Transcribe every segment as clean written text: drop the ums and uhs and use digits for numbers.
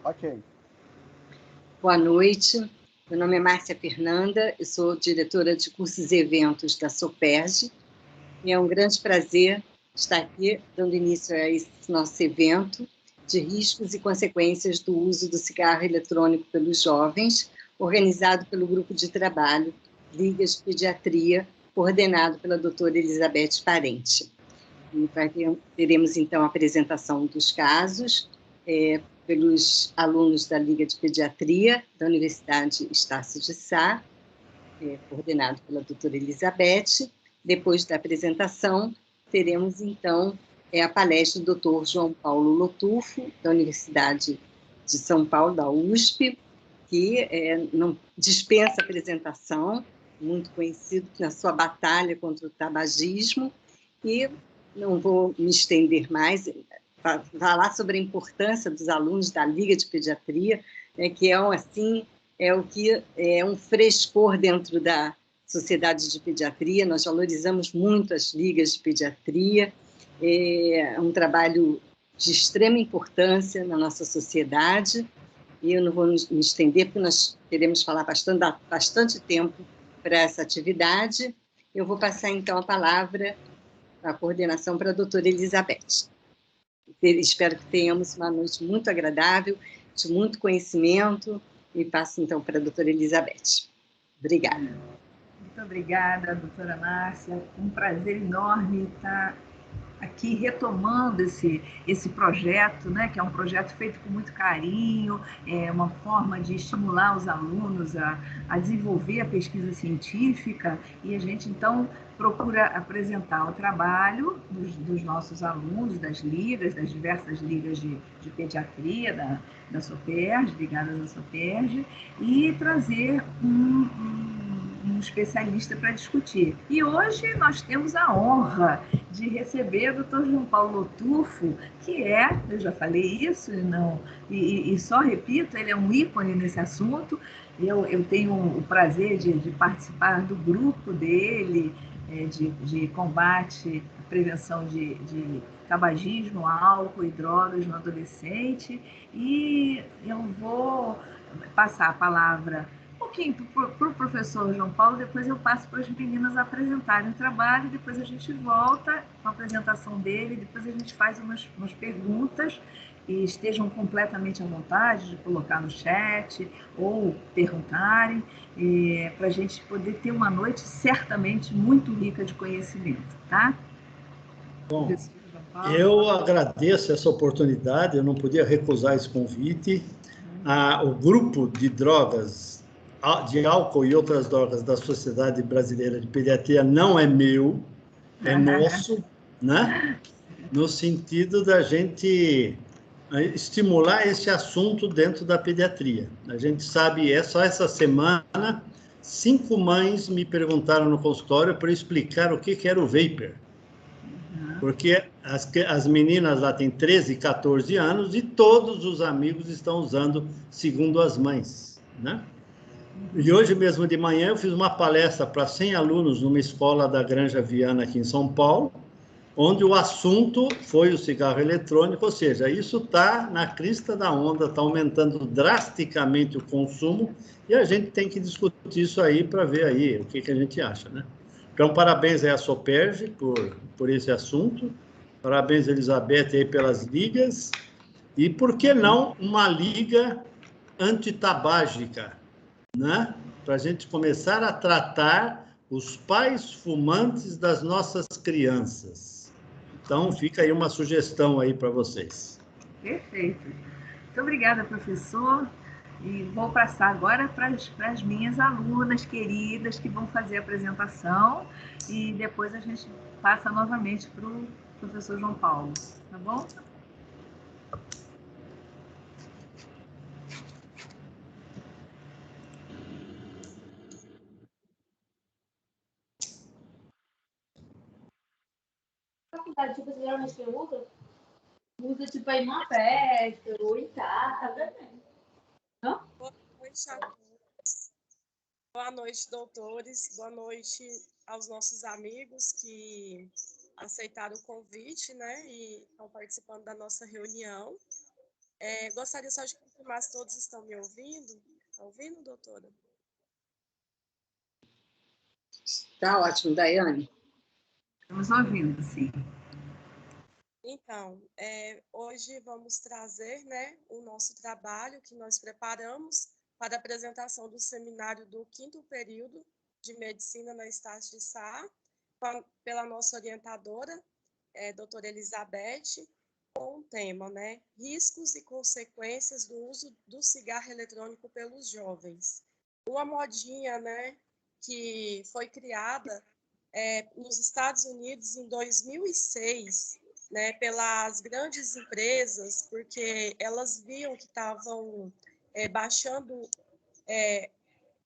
Ok. Boa noite, meu nome é Márcia Fernanda, eu sou diretora de cursos e eventos da SOPERJ, e é um grande prazer estar aqui dando início a esse nosso evento de riscos e consequências do uso do cigarro eletrônico pelos jovens, organizado pelo grupo de trabalho Ligas de Pediatria, coordenado pela doutora Elizabeth Parente. E teremos, então, a apresentação dos casos pelos alunos da Liga de Pediatria da Universidade Estácio de Sá, coordenado pela doutora Elizabeth. Depois da apresentação, teremos, então, a palestra do doutor João Paulo Lotufo, da Universidade de São Paulo, da USP, que não dispensa apresentação, muito conhecido na sua batalha contra o tabagismo, e não vou me estender mais, falar sobre a importância dos alunos da Liga de Pediatria, que é o que é um frescor dentro da Sociedade de Pediatria. Nós valorizamos muito as ligas de pediatria, é um trabalho de extrema importância na nossa sociedade, e eu não vou me estender, porque nós queremos falar bastante tempo para essa atividade. Eu vou passar, então, a palavra, a coordenação, para a doutora Elizabeth. Espero que tenhamos uma noite muito agradável, de muito conhecimento, e passo, então, para a doutora Elizabeth. Obrigada. Muito obrigada, doutora Márcia. Um prazer enorme estar aqui retomando esse projeto, né, que é um projeto feito com muito carinho, é uma forma de estimular os alunos a desenvolver a pesquisa científica, e a gente, então, procura apresentar o trabalho dos nossos alunos, das ligas, das diversas ligas de pediatria, da SOPERJ, ligadas à SOPERJ, e trazer um especialista para discutir. E hoje nós temos a honra de receber o Dr. João Paulo Lotufo, que eu já falei isso, e só repito, ele é um ícone nesse assunto. Eu tenho o prazer de participar do grupo dele, de combate à prevenção de tabagismo, álcool e drogas no adolescente, e eu vou passar a palavra um pouquinho para o professor João Paulo, depois eu passo para as meninas apresentarem o trabalho, depois a gente volta com a apresentação dele, depois a gente faz umas perguntas, e estejam completamente à vontade de colocar no chat ou perguntarem, para a gente poder ter uma noite certamente muito rica de conhecimento, tá? Bom, eu agradeço essa oportunidade, eu não podia recusar esse convite. O grupo de drogas, de álcool e outras drogas da Sociedade Brasileira de Pediatria não é meu, é nosso, né? No sentido da gente estimular esse assunto dentro da pediatria. A gente sabe, só essa semana, 5 mães me perguntaram no consultório para explicar o que era o vapor. Porque as meninas lá têm 13, 14 anos e todos os amigos estão usando, segundo as mães, né? E hoje mesmo de manhã eu fiz uma palestra para 100 alunos numa escola da Granja Viana aqui em São Paulo, onde o assunto foi o cigarro eletrônico, ou seja, isso está na crista da onda, está aumentando drasticamente o consumo, e a gente tem que discutir isso aí para ver aí o que a gente acha, né? Então, parabéns aí à SOPERJ por esse assunto, parabéns, Elizabeth, aí pelas ligas, e por que não uma liga antitabágica, né? Para a gente começar a tratar os pais fumantes das nossas crianças. Então, fica aí uma sugestão aí para vocês. Perfeito. Muito obrigada, professor. E vou passar agora para as minhas alunas queridas que vão fazer a apresentação, e depois a gente passa novamente para o professor João Paulo, tá bom? Tipo, você geralmente usa tipo aí numa festa ou em casa, não? Boa noite a todos. Boa noite, doutores. Boa noite aos nossos amigos que aceitaram o convite, né, e estão participando da nossa reunião. Gostaria só de confirmar se todos estão me ouvindo. Está ouvindo, doutora? Está ótimo, Daiane. Estamos ouvindo, sim. Então, hoje vamos trazer, né, o nosso trabalho que nós preparamos para a apresentação do seminário do 5º período de Medicina na Estácio de Sá, pela nossa orientadora, doutora Elizabeth, com o tema, né, riscos e consequências do uso do cigarro eletrônico pelos jovens. Uma modinha, né, que foi criada nos Estados Unidos em 2006, né, pelas grandes empresas, porque elas viam que estavam baixando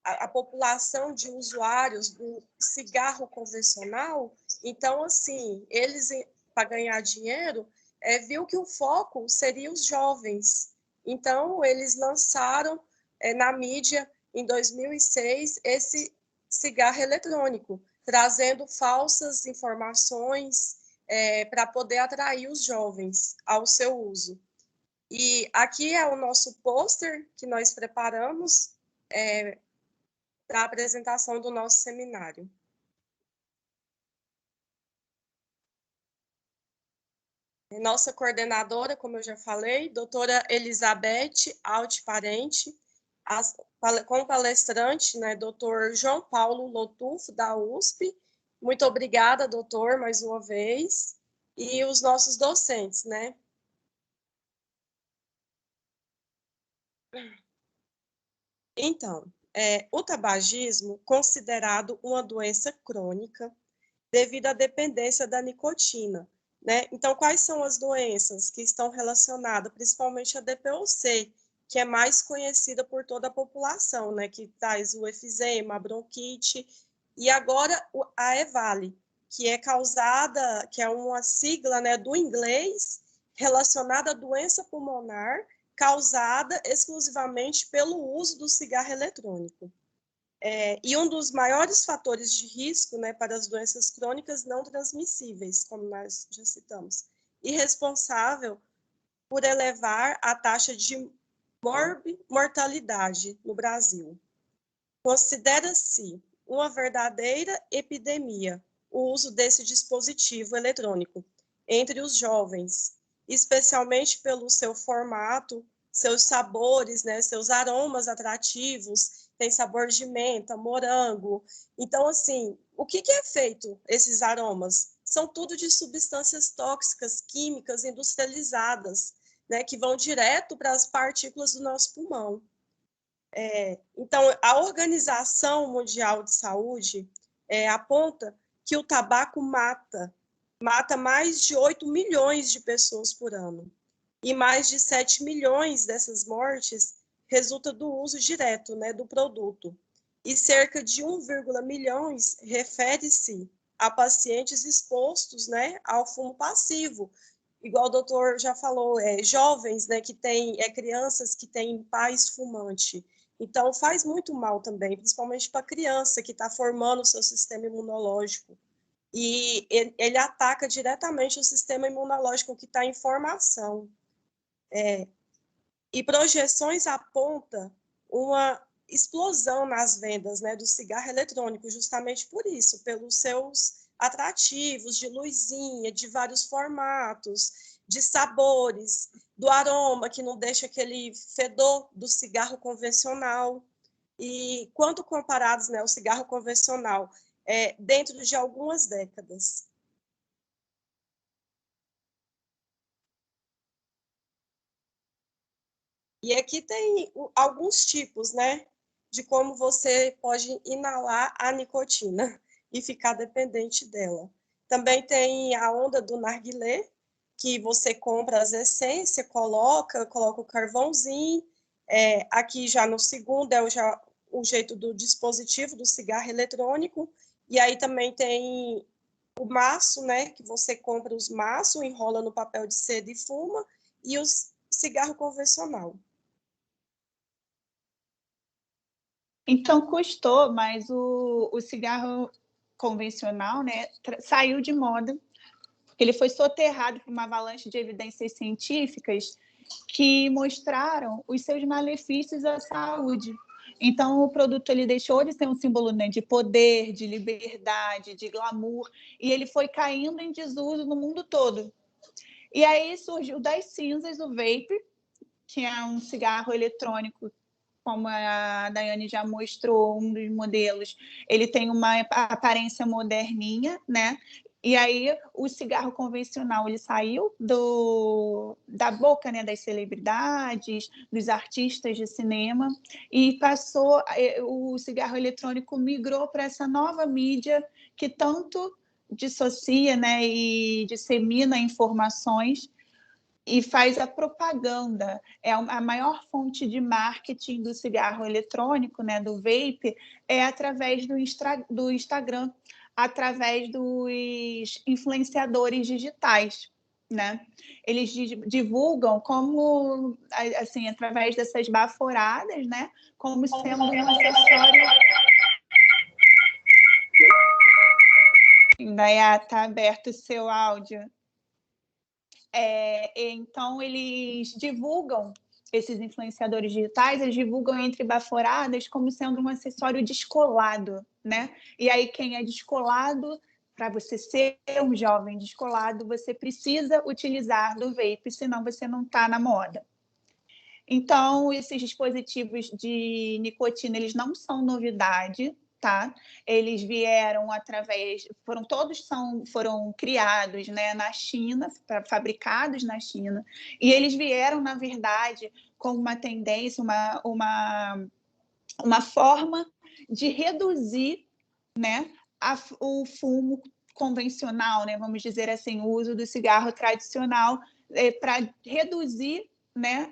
a população de usuários do cigarro convencional. Então, assim, eles, para ganhar dinheiro, viu que o foco seria os jovens. Então, eles lançaram na mídia, em 2006, esse cigarro eletrônico, trazendo falsas informações para poder atrair os jovens ao seu uso. E aqui é o nosso pôster que nós preparamos para a apresentação do nosso seminário. Nossa coordenadora, como eu já falei, doutora Elizabeth Alt Parente, com o palestrante, né, doutor João Paulo Lotufo, da USP. Muito obrigada, doutor, mais uma vez. E os nossos docentes, né? Então, o tabagismo, considerado uma doença crônica, devido à dependência da nicotina, né? Então, quais são as doenças que estão relacionadas, principalmente a DPOC, que é mais conhecida por toda a população, né? Que traz o efizema, a bronquite, e agora a EVALI, que é causada, que é uma sigla, né, do inglês relacionada à doença pulmonar causada exclusivamente pelo uso do cigarro eletrônico. E um dos maiores fatores de risco, né, para as doenças crônicas não transmissíveis, como nós já citamos, e responsável por elevar a taxa de mortalidade no Brasil. Considera-se uma verdadeira epidemia o uso desse dispositivo eletrônico entre os jovens, especialmente pelo seu formato, seus sabores, né, seus aromas atrativos, tem sabor de menta, morango. Então, assim, o que é feito esses aromas? São tudo de substâncias tóxicas, químicas, industrializadas, né, que vão direto para as partículas do nosso pulmão. Então, a Organização Mundial de Saúde aponta que o tabaco mata mais de 8 milhões de pessoas por ano. E mais de 7 milhões dessas mortes resulta do uso direto, né, do produto. E cerca de 1,1 milhões refere-se a pacientes expostos, né, ao fumo passivo. Igual o doutor já falou, jovens, né, que têm, crianças que têm pais fumantes. Então, faz muito mal também, principalmente para a criança que está formando o seu sistema imunológico. E ele ataca diretamente o sistema imunológico que está em formação. E projeções apontam uma explosão nas vendas, né, do cigarro eletrônico, justamente por isso, pelos seus atrativos de luzinha, de vários formatos, de sabores, do aroma, que não deixa aquele fedor do cigarro convencional. E quando comparados, né, ao cigarro convencional, dentro de algumas décadas. E aqui tem alguns tipos, né, de como você pode inalar a nicotina e ficar dependente dela. Também tem a onda do narguilé, que você compra as essências, coloca o carvãozinho. Aqui já no segundo é o jeito do dispositivo do cigarro eletrônico. E aí também tem o maço, né, que você compra os maços, enrola no papel de seda e fuma, e o cigarro convencional. Então, custou, mas o cigarro convencional, né, saiu de moda, porque ele foi soterrado por uma avalanche de evidências científicas que mostraram os seus malefícios à saúde. Então, o produto ele deixou de ser um símbolo, né, de poder, de liberdade, de glamour, e ele foi caindo em desuso no mundo todo. E aí surgiu das cinzas o vape, que é um cigarro eletrônico, como a Daiane já mostrou, um dos modelos. Ele tem uma aparência moderninha, né? E aí o cigarro convencional ele saiu da boca, né, das celebridades, dos artistas de cinema, e passou, o cigarro eletrônico migrou para essa nova mídia que tanto dissocia, né, e dissemina informações e faz a propaganda. É a maior fonte de marketing do cigarro eletrônico, né, do vape, é através do Instagram, através dos influenciadores digitais, né? Eles divulgam como, assim, através dessas baforadas, né, como sendo um acessório. Ainda está aberto o seu áudio. Então, eles divulgam, esses influenciadores digitais, eles divulgam entre baforadas como sendo um acessório descolado, né? E aí, quem é descolado, para você ser um jovem descolado, você precisa utilizar do vape, senão você não está na moda. Então, esses dispositivos de nicotina, eles não são novidade, tá? Eles vieram foram criados, né, na China, fabricados na China, e eles vieram, na verdade, com uma tendência, uma forma de reduzir, né, o fumo convencional, né, vamos dizer assim, o uso do cigarro tradicional, para reduzir, né,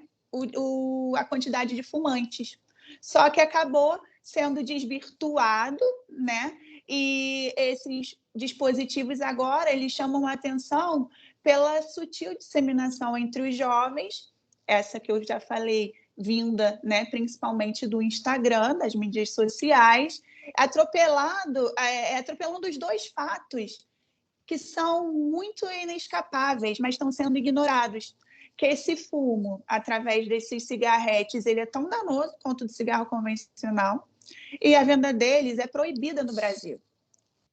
a quantidade de fumantes. Só que acabou sendo desvirtuado, né? E esses dispositivos agora eles chamam a atenção pela sutil disseminação entre os jovens, essa que eu já falei, vinda, né, principalmente do Instagram, das mídias sociais, atropelando os dois fatos que são muito inescapáveis, mas estão sendo ignorados. Que esse fumo, através desses cigarretes, ele é tão danoso quanto o do cigarro convencional, e a venda deles é proibida no Brasil.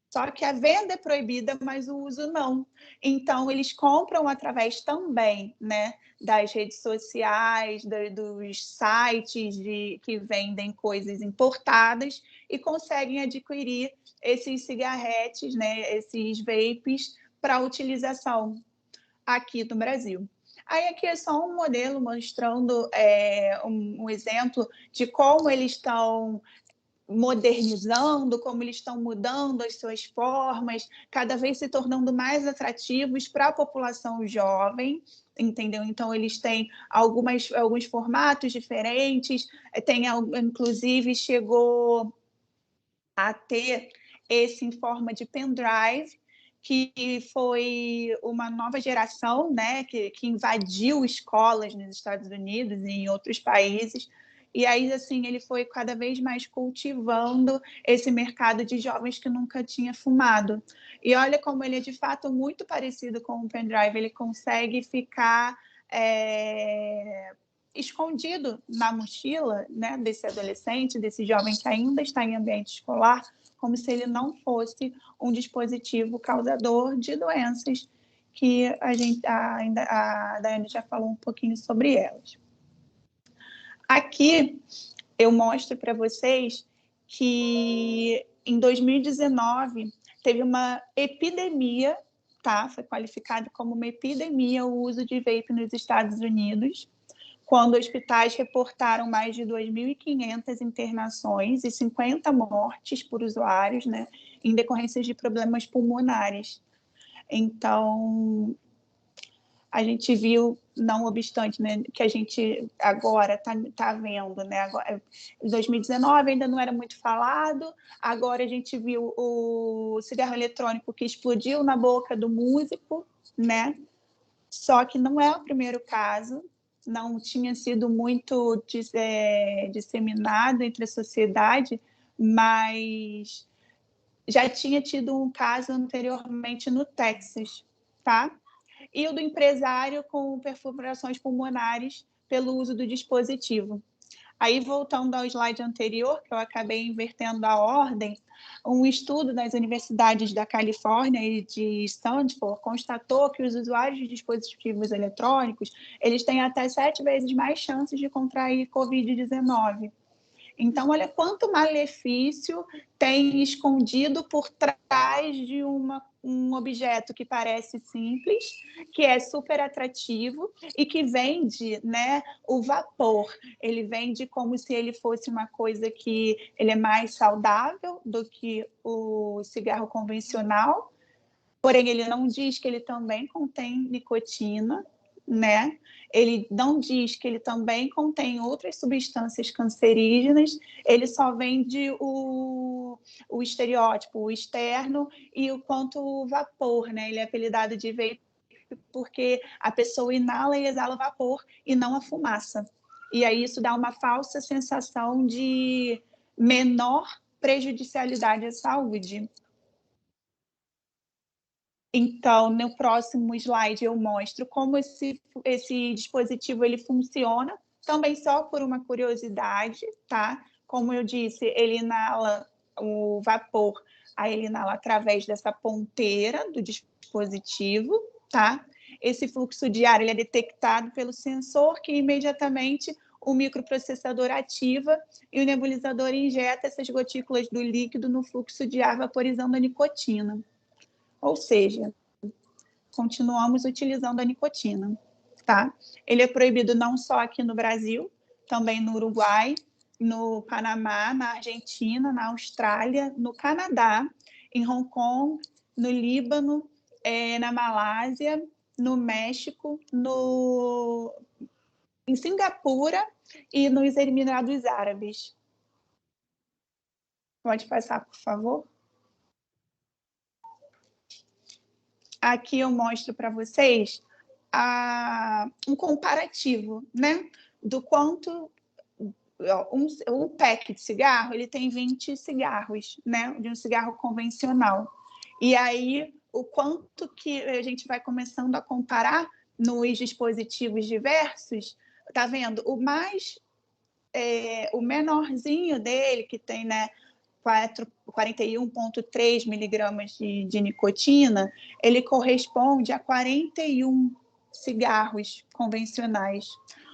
Só que a venda é proibida, mas o uso não. Então, eles compram através também, né, das redes sociais, dos sites que vendem coisas importadas e conseguem adquirir esses cigarretes, né, esses vapes, para utilização aqui no Brasil. Aí aqui é só um modelo mostrando um exemplo de como eles estão modernizando, como eles estão mudando as suas formas, cada vez se tornando mais atrativos para a população jovem, entendeu? Então, eles têm alguns formatos diferentes, inclusive, chegou a ter esse em forma de pendrive, que foi uma nova geração, né, que invadiu escolas nos Estados Unidos e em outros países. E aí, assim, ele foi cada vez mais cultivando esse mercado de jovens que nunca tinha fumado. E olha como ele é, de fato, muito parecido com o pendrive. Ele consegue ficar escondido na mochila, né, desse adolescente, desse jovem que ainda está em ambiente escolar, como se ele não fosse um dispositivo causador de doenças que a Daiane já falou um pouquinho sobre elas. Aqui eu mostro para vocês que em 2019 teve uma epidemia, tá? Foi qualificado como uma epidemia o uso de vape nos Estados Unidos, quando hospitais reportaram mais de 2.500 internações e 50 mortes por usuários, né, em decorrência de problemas pulmonares. Então, a gente viu, não obstante, né, que a gente agora está vendo, né, agora, em 2019 ainda não era muito falado, agora a gente viu o cigarro eletrônico que explodiu na boca do músico, né, só que não é o primeiro caso, não tinha sido muito disseminado entre a sociedade, mas já tinha tido um caso anteriormente no Texas, tá? e o do empresário com perfurações pulmonares pelo uso do dispositivo. Aí, voltando ao slide anterior, que eu acabei invertendo a ordem, um estudo das universidades da Califórnia e de Stanford constatou que os usuários de dispositivos eletrônicos, eles têm até 7 vezes mais chances de contrair Covid-19. Então, olha quanto malefício tem escondido por trás de um objeto que parece simples, que é super atrativo e que vende, né, o vapor. Ele vende como se ele fosse uma coisa que ele é mais saudável do que o cigarro convencional, porém ele não diz que ele também contém nicotina, né? Ele não diz que ele também contém outras substâncias cancerígenas, ele só vende o estereótipo, o externo e o quanto vapor, né? Ele é apelidado de vape porque a pessoa inala e exala o vapor e não a fumaça. E aí isso dá uma falsa sensação de menor prejudicialidade à saúde. Então, no próximo slide eu mostro como esse dispositivo ele funciona, também só por uma curiosidade, tá? Como eu disse, ele inala o vapor, aí ele inala através dessa ponteira do dispositivo, tá? Esse fluxo de ar ele é detectado pelo sensor que imediatamente o microprocessador ativa e o nebulizador injeta essas gotículas do líquido no fluxo de ar vaporizando a nicotina. Ou seja, continuamos utilizando a nicotina, tá? Ele é proibido não só aqui no Brasil, também no Uruguai, no Panamá, na Argentina, na Austrália, no Canadá, em Hong Kong, no Líbano, na Malásia, no México, em Singapura e nos Emirados Árabes. Pode passar, por favor? Aqui eu mostro para vocês um comparativo, né? Do quanto um pack de cigarro, ele tem 20 cigarros, né? De um cigarro convencional. E aí, o quanto que a gente vai começando a comparar nos dispositivos diversos, tá vendo? O menorzinho dele, que tem, né? 41,3 miligramas de nicotina, ele corresponde a 41 cigarros convencionais.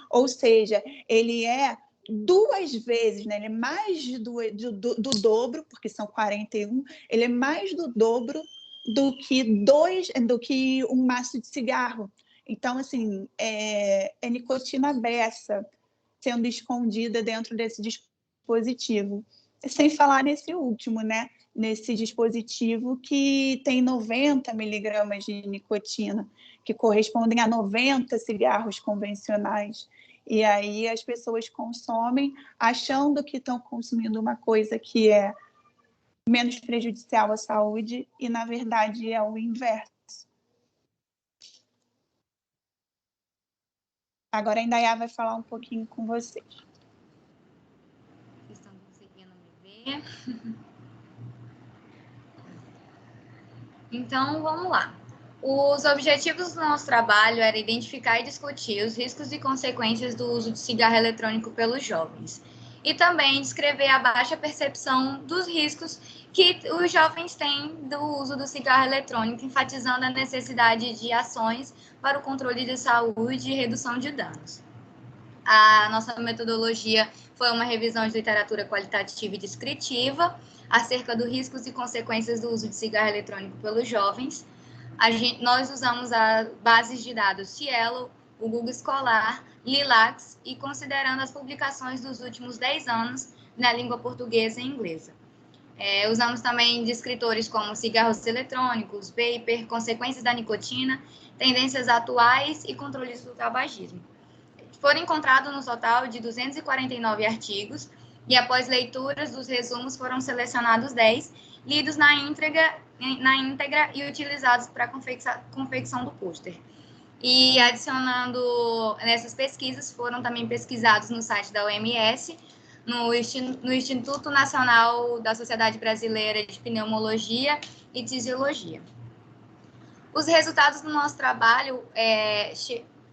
Ou seja, ele é 2 vezes, né? Ele é mais do dobro, porque são 41, ele é mais do dobro do que um maço de cigarro. Então, assim, é nicotina beça sendo escondida dentro desse dispositivo. Sem falar nesse último, né? Nesse dispositivo que tem 90 miligramas de nicotina, que correspondem a 90 cigarros convencionais. E aí as pessoas consomem achando que estão consumindo uma coisa que é menos prejudicial à saúde e, na verdade, é o inverso. Agora a Indaiá vai falar um pouquinho com vocês. Vocês estão conseguindo me ver? Então, vamos lá. Os objetivos do nosso trabalho era identificar e discutir os riscos e consequências do uso de cigarro eletrônico pelos jovens. E também descrever a baixa percepção dos riscos que os jovens têm do uso do cigarro eletrônico, enfatizando a necessidade de ações para o controle de saúde e redução de danos. A nossa metodologia foi uma revisão de literatura qualitativa e descritiva acerca dos riscos e consequências do uso de cigarro eletrônico pelos jovens. Nós usamos as bases de dados Cielo, o Google Escolar, Lilacs e considerando as publicações dos últimos 10 anos na língua portuguesa e inglesa. Usamos também descritores como cigarros eletrônicos, vapor, consequências da nicotina, tendências atuais e controles do tabagismo. Foram encontrados no total de 249 artigos e, após leituras dos resumos, foram selecionados 10, lidos na íntegra e utilizados para a confecção do pôster. E, adicionando nessas pesquisas, foram também pesquisados no site da OMS, no Instituto Nacional da Sociedade Brasileira de Pneumologia e Tisiologia. Os resultados do nosso trabalho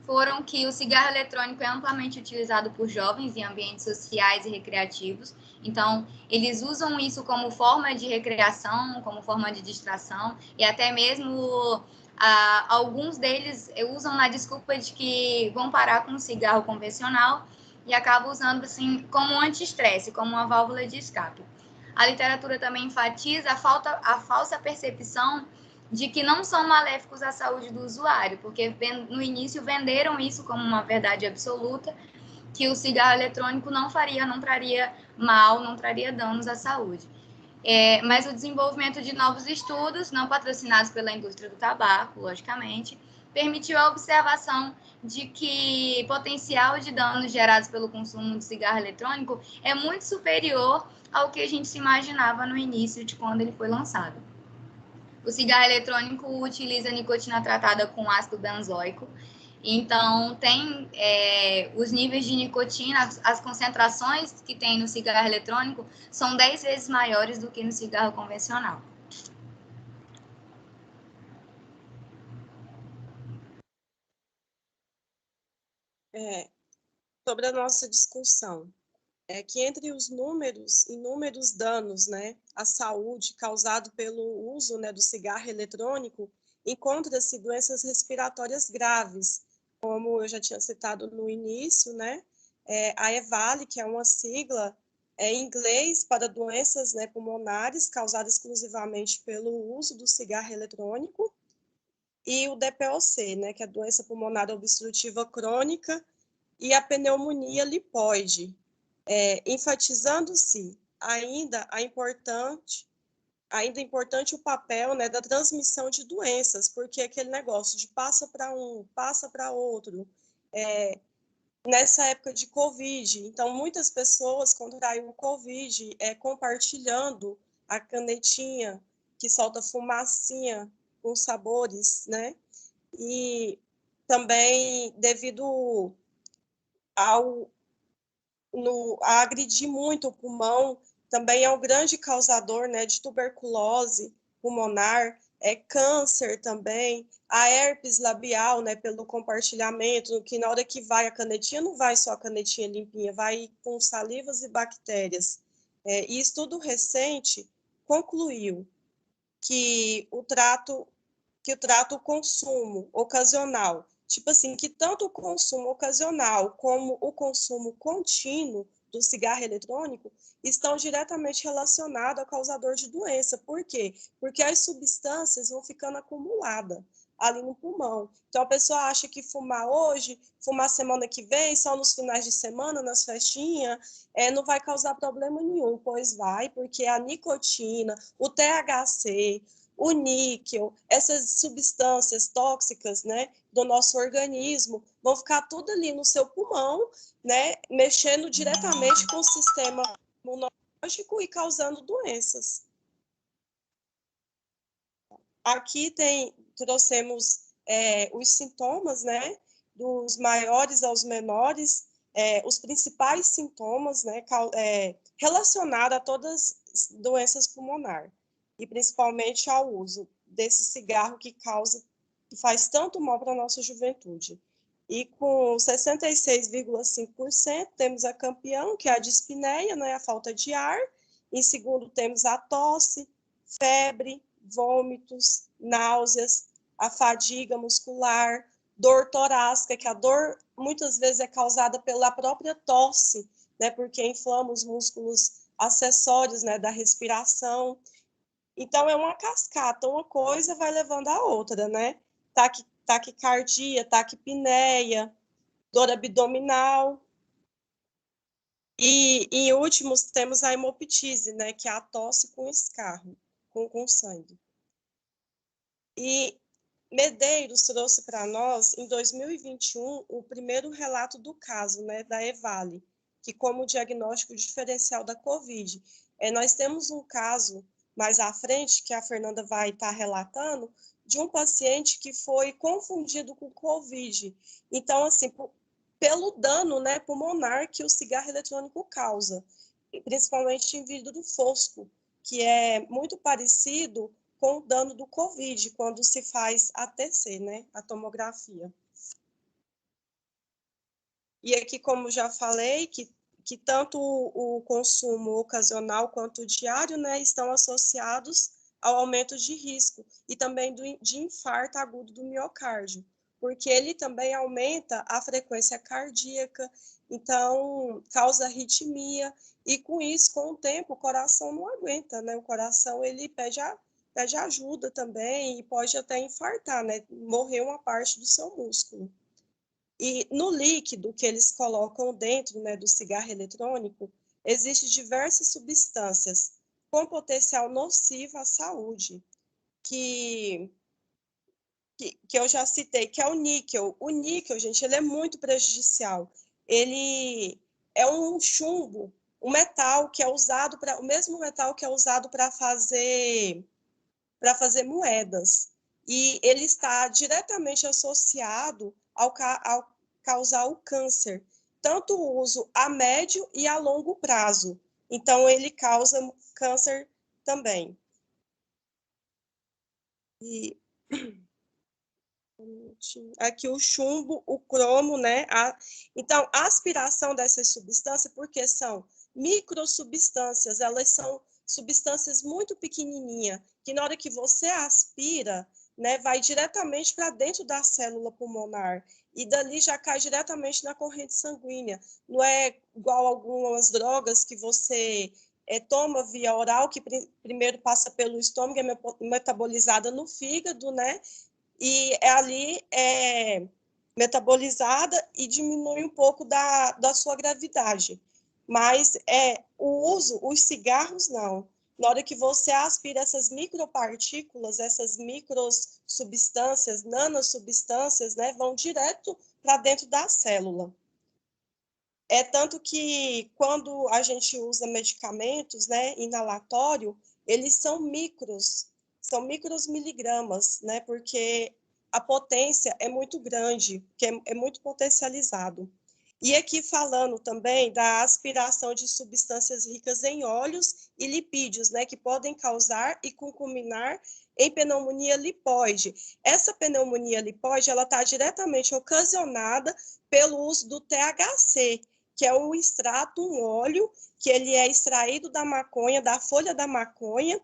foram que o cigarro eletrônico é amplamente utilizado por jovens em ambientes sociais e recreativos. Então, eles usam isso como forma de recreação, como forma de distração, e até mesmo alguns deles usam na desculpa de que vão parar com o cigarro convencional e acabam usando assim como um anti-estresse, como uma válvula de escape. A literatura também enfatiza a falsa percepção de que não são maléficos à saúde do usuário, porque no início venderam isso como uma verdade absoluta, que o cigarro eletrônico não traria mal, não traria danos à saúde. Mas o desenvolvimento de novos estudos, não patrocinados pela indústria do tabaco, logicamente, permitiu a observação de que o potencial de danos gerados pelo consumo de cigarro eletrônico é muito superior ao que a gente se imaginava no início de quando ele foi lançado. O cigarro eletrônico utiliza nicotina tratada com ácido benzoico, então tem os níveis de nicotina, as concentrações que tem no cigarro eletrônico são 10 vezes maiores do que no cigarro convencional. Sobre a nossa discussão, que entre os inúmeros danos, né, à saúde causado pelo uso, né, do cigarro eletrônico, encontra-se doenças respiratórias graves, como eu já tinha citado no início, né, a EVALI, que é uma sigla em inglês para doenças, né, pulmonares causadas exclusivamente pelo uso do cigarro eletrônico, e o DPOC, né, que é a doença pulmonar obstrutiva crônica, e a pneumonia lipoide, enfatizando-se ainda importante o papel, né, da transmissão de doenças, porque aquele negócio de passa para um, passa para outro, nessa época de Covid, então muitas pessoas contraíram o Covid compartilhando a canetinha que solta fumacinha com sabores, né, e também devido a agredir muito o pulmão, também é um grande causador, né, de tuberculose pulmonar, câncer também, a herpes labial, né, pelo compartilhamento, que na hora que vai a canetinha, não vai só a canetinha limpinha, vai com salivas e bactérias. E estudo recente concluiu que o consumo ocasional, tipo assim, que tanto o consumo ocasional como o consumo contínuo do cigarro eletrônico estão diretamente relacionados ao causador de doença. Por quê? Porque as substâncias vão ficando acumuladas ali no pulmão. Então, a pessoa acha que fumar hoje, fumar semana que vem, só nos finais de semana, nas festinhas, não vai causar problema nenhum, pois vai, porque a nicotina, o THC, o níquel, essas substâncias tóxicas, né, do nosso organismo, vão ficar tudo ali no seu pulmão, né, mexendo diretamente com o sistema imunológico e causando doenças. Aqui trouxemos os sintomas, né, dos maiores aos menores, os principais sintomas, né, relacionados a todas as doenças pulmonares, e principalmente ao uso desse cigarro que faz tanto mal para a nossa juventude. E com 66,5% temos a campeã, que é a dispneia, né, a falta de ar. Em segundo temos a tosse, febre, vômitos, náuseas, a fadiga muscular, dor torácica, que a dor muitas vezes é causada pela própria tosse, né, porque inflama os músculos acessórios, né, da respiração. Então, é uma cascata, uma coisa vai levando a outra, né? Taquicardia, taquipneia, dor abdominal. E, em últimos, temos a hemoptise, né? Que é a tosse com escarro, com sangue. E Medeiros trouxe para nós, em 2021, o primeiro relato do caso, né? Da EVALI, que como diagnóstico diferencial da COVID. Nós temos um caso mais à frente, que a Fernanda vai estar relatando, de um paciente que foi confundido com COVID. Então, assim, pelo dano, né, pulmonar que o cigarro eletrônico causa, principalmente em vidro fosco, que é muito parecido com o dano do COVID, quando se faz a TC, né, a tomografia. E aqui, como já falei, que tanto o consumo ocasional quanto o diário, né, estão associados ao aumento de risco e também de infarto agudo do miocárdio, porque ele também aumenta a frequência cardíaca, então causa arritmia, e com isso, com o tempo, o coração não aguenta, né? O coração, ele pede ajuda também e pode até infartar, né? Morrer uma parte do seu músculo. E no líquido que eles colocam dentro, né, do cigarro eletrônico, existem diversas substâncias com potencial nocivo à saúde, que eu já citei, que é o níquel. O níquel, gente, ele é muito prejudicial. Ele é um chumbo, um metal que é usado para, o mesmo metal que é usado para fazer moedas. E ele está diretamente associado ao causar o câncer, tanto o uso a médio e a longo prazo. Então, ele causa câncer também. E aqui o chumbo, o cromo, né? Então, a aspiração dessas substâncias, porque são microsubstâncias, elas são substâncias muito pequenininhas, que na hora que você aspira, né, vai diretamente para dentro da célula pulmonar, e dali já cai diretamente na corrente sanguínea. Não é igual algumas drogas que você toma via oral, que primeiro passa pelo estômago, é metabolizada no fígado, né? E ali é metabolizada e diminui um pouco da sua gravidade. Mas o uso, os cigarros não. Na hora que você aspira essas micropartículas, essas microsubstâncias, nanosubstâncias, né, vão direto para dentro da célula. É tanto que quando a gente usa medicamentos, né, inalatório, eles são micros miligramas, né, porque a potência é muito grande, que é muito potencializado. E aqui falando também da aspiração de substâncias ricas em óleos e lipídios, né, que podem causar e culminar em pneumonia lipoide. Essa pneumonia lipoide, ela está diretamente ocasionada pelo uso do THC, que é um extrato, um óleo, que ele é extraído da maconha, da folha da maconha,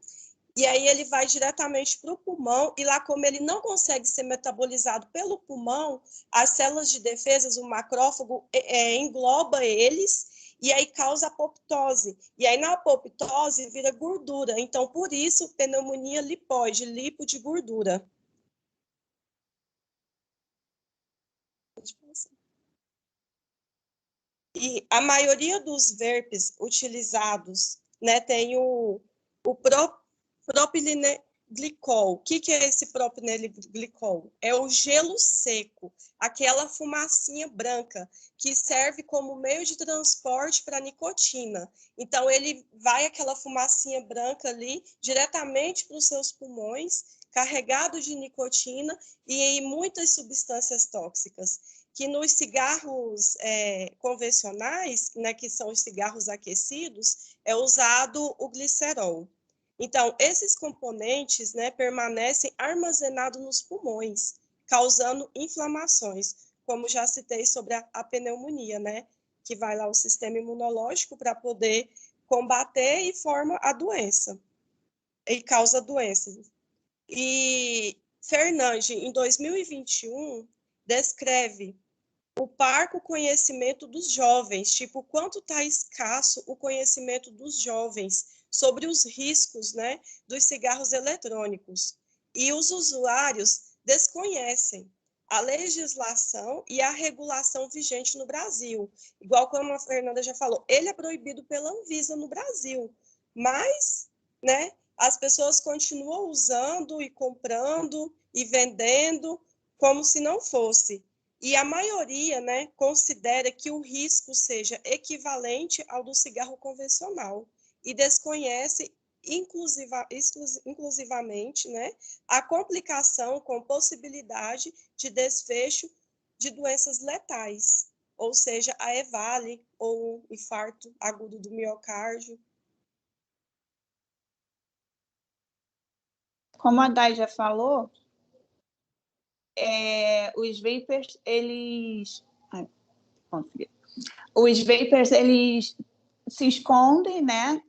e aí ele vai diretamente para o pulmão, e lá como ele não consegue ser metabolizado pelo pulmão, as células de defesa, o macrófago, engloba eles, e aí causa apoptose. E aí na apoptose vira gordura. Então, por isso, pneumonia lipoide, lipo de gordura. E a maioria dos verpes utilizados, né, tem o propileneglicol. O que é esse propileneglicol? É o gelo seco, aquela fumacinha branca que serve como meio de transporte para a nicotina. Então, ele vai, aquela fumacinha branca ali, diretamente para os seus pulmões, carregado de nicotina e muitas substâncias tóxicas, que nos cigarros convencionais, né, que são os cigarros aquecidos, é usado o glicerol. Então, esses componentes, né, permanecem armazenados nos pulmões, causando inflamações, como já citei sobre a pneumonia, né, que vai lá o sistema imunológico para poder combater e forma a doença, e causa doenças. E Fernandes, em 2021, descreve o parco conhecimento dos jovens, tipo, quanto está escasso o conhecimento dos jovens sobre os riscos, né, dos cigarros eletrônicos. E os usuários desconhecem a legislação e a regulação vigente no Brasil. Igual como a Fernanda já falou, ele é proibido pela Anvisa no Brasil, mas, né, as pessoas continuam usando e comprando e vendendo como se não fosse. E a maioria, né, considera que o risco seja equivalente ao do cigarro convencional e desconhece inclusivamente, né, a complicação com possibilidade de desfecho de doenças letais, ou seja, a EVALI ou um infarto agudo do miocárdio. como a Dai já falou, os vapers, eles se escondem, né,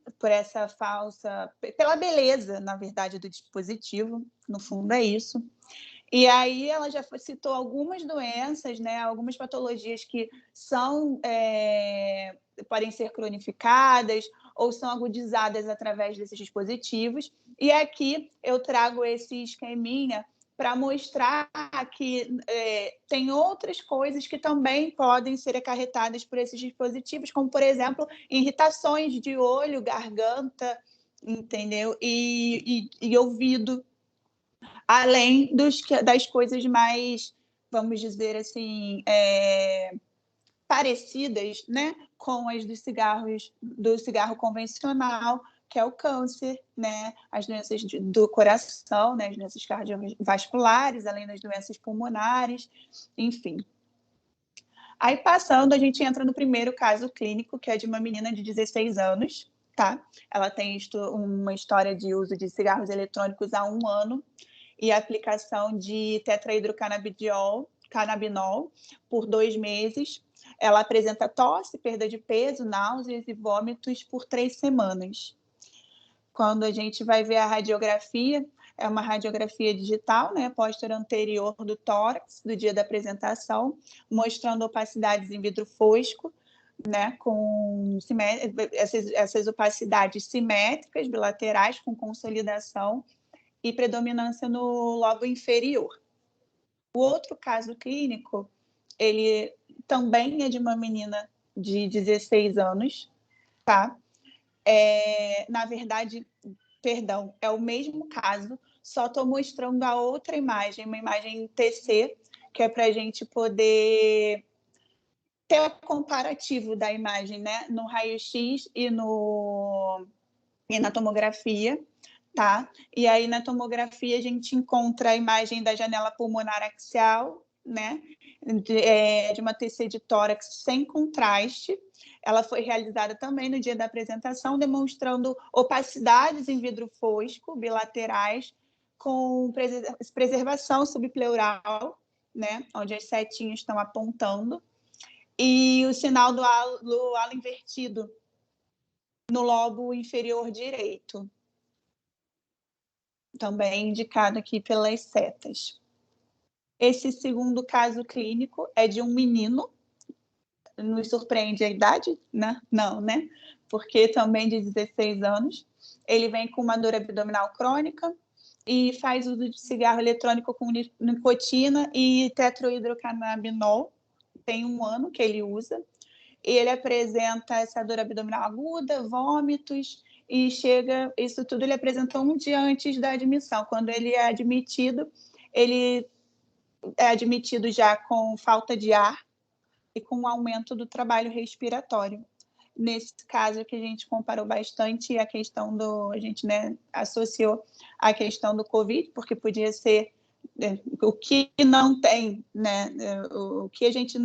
pela beleza, na verdade, do dispositivo, no fundo é isso. E aí ela já citou algumas doenças, né, algumas patologias que podem ser cronificadas ou são agudizadas através desses dispositivos. E aqui eu trago esse esqueminha para mostrar que tem outras coisas que também podem ser acarretadas por esses dispositivos, como, por exemplo, irritações de olho, garganta, entendeu? E ouvido, além das coisas mais, vamos dizer assim, parecidas, né, com as do cigarro convencional, que é o câncer, né, as doenças do coração, né, as doenças cardiovasculares, além das doenças pulmonares, enfim. Aí, passando, a gente entra no primeiro caso clínico, que é de uma menina de 16 anos, tá? Ela tem uma história de uso de cigarros eletrônicos há 1 ano e aplicação de tetrahidrocannabinol por 2 meses. Ela apresenta tosse, perda de peso, náuseas e vômitos por 3 semanas. Quando a gente vai ver a radiografia, é uma radiografia digital, né, póster anterior do tórax, do dia da apresentação, mostrando opacidades em vidro fosco, né, com essas opacidades simétricas, bilaterais, com consolidação e predominância no lobo inferior. O outro caso clínico, ele também é de uma menina de 16 anos, tá? Na verdade, perdão, é o mesmo caso, só estou mostrando a outra imagem, uma imagem TC, que é para a gente poder ter o comparativo da imagem, né, no raio-x e na tomografia, tá? E aí, na tomografia, a gente encontra a imagem da janela pulmonar axial, né, de uma TC de tórax sem contraste. Ela foi realizada também no dia da apresentação, demonstrando opacidades em vidro fosco bilaterais com preservação subpleural, né, onde as setinhas estão apontando, e o sinal do halo invertido no lobo inferior direito, também indicado aqui pelas setas. Esse segundo caso clínico é de um menino. Nos surpreende a idade? Né? Não, né? Porque também de 16 anos. Ele vem com uma dor abdominal crônica e faz uso de cigarro eletrônico com nicotina e tetrahidrocannabinol. Tem 1 ano que ele usa. Ele apresenta essa dor abdominal aguda, vômitos, e isso tudo ele apresentou 1 dia antes da admissão. Quando ele é admitido já com falta de ar e com um aumento do trabalho respiratório. Nesse caso que a gente comparou bastante a questão a gente, né, associou a questão do Covid, porque podia ser o que não tem, né, o que a gente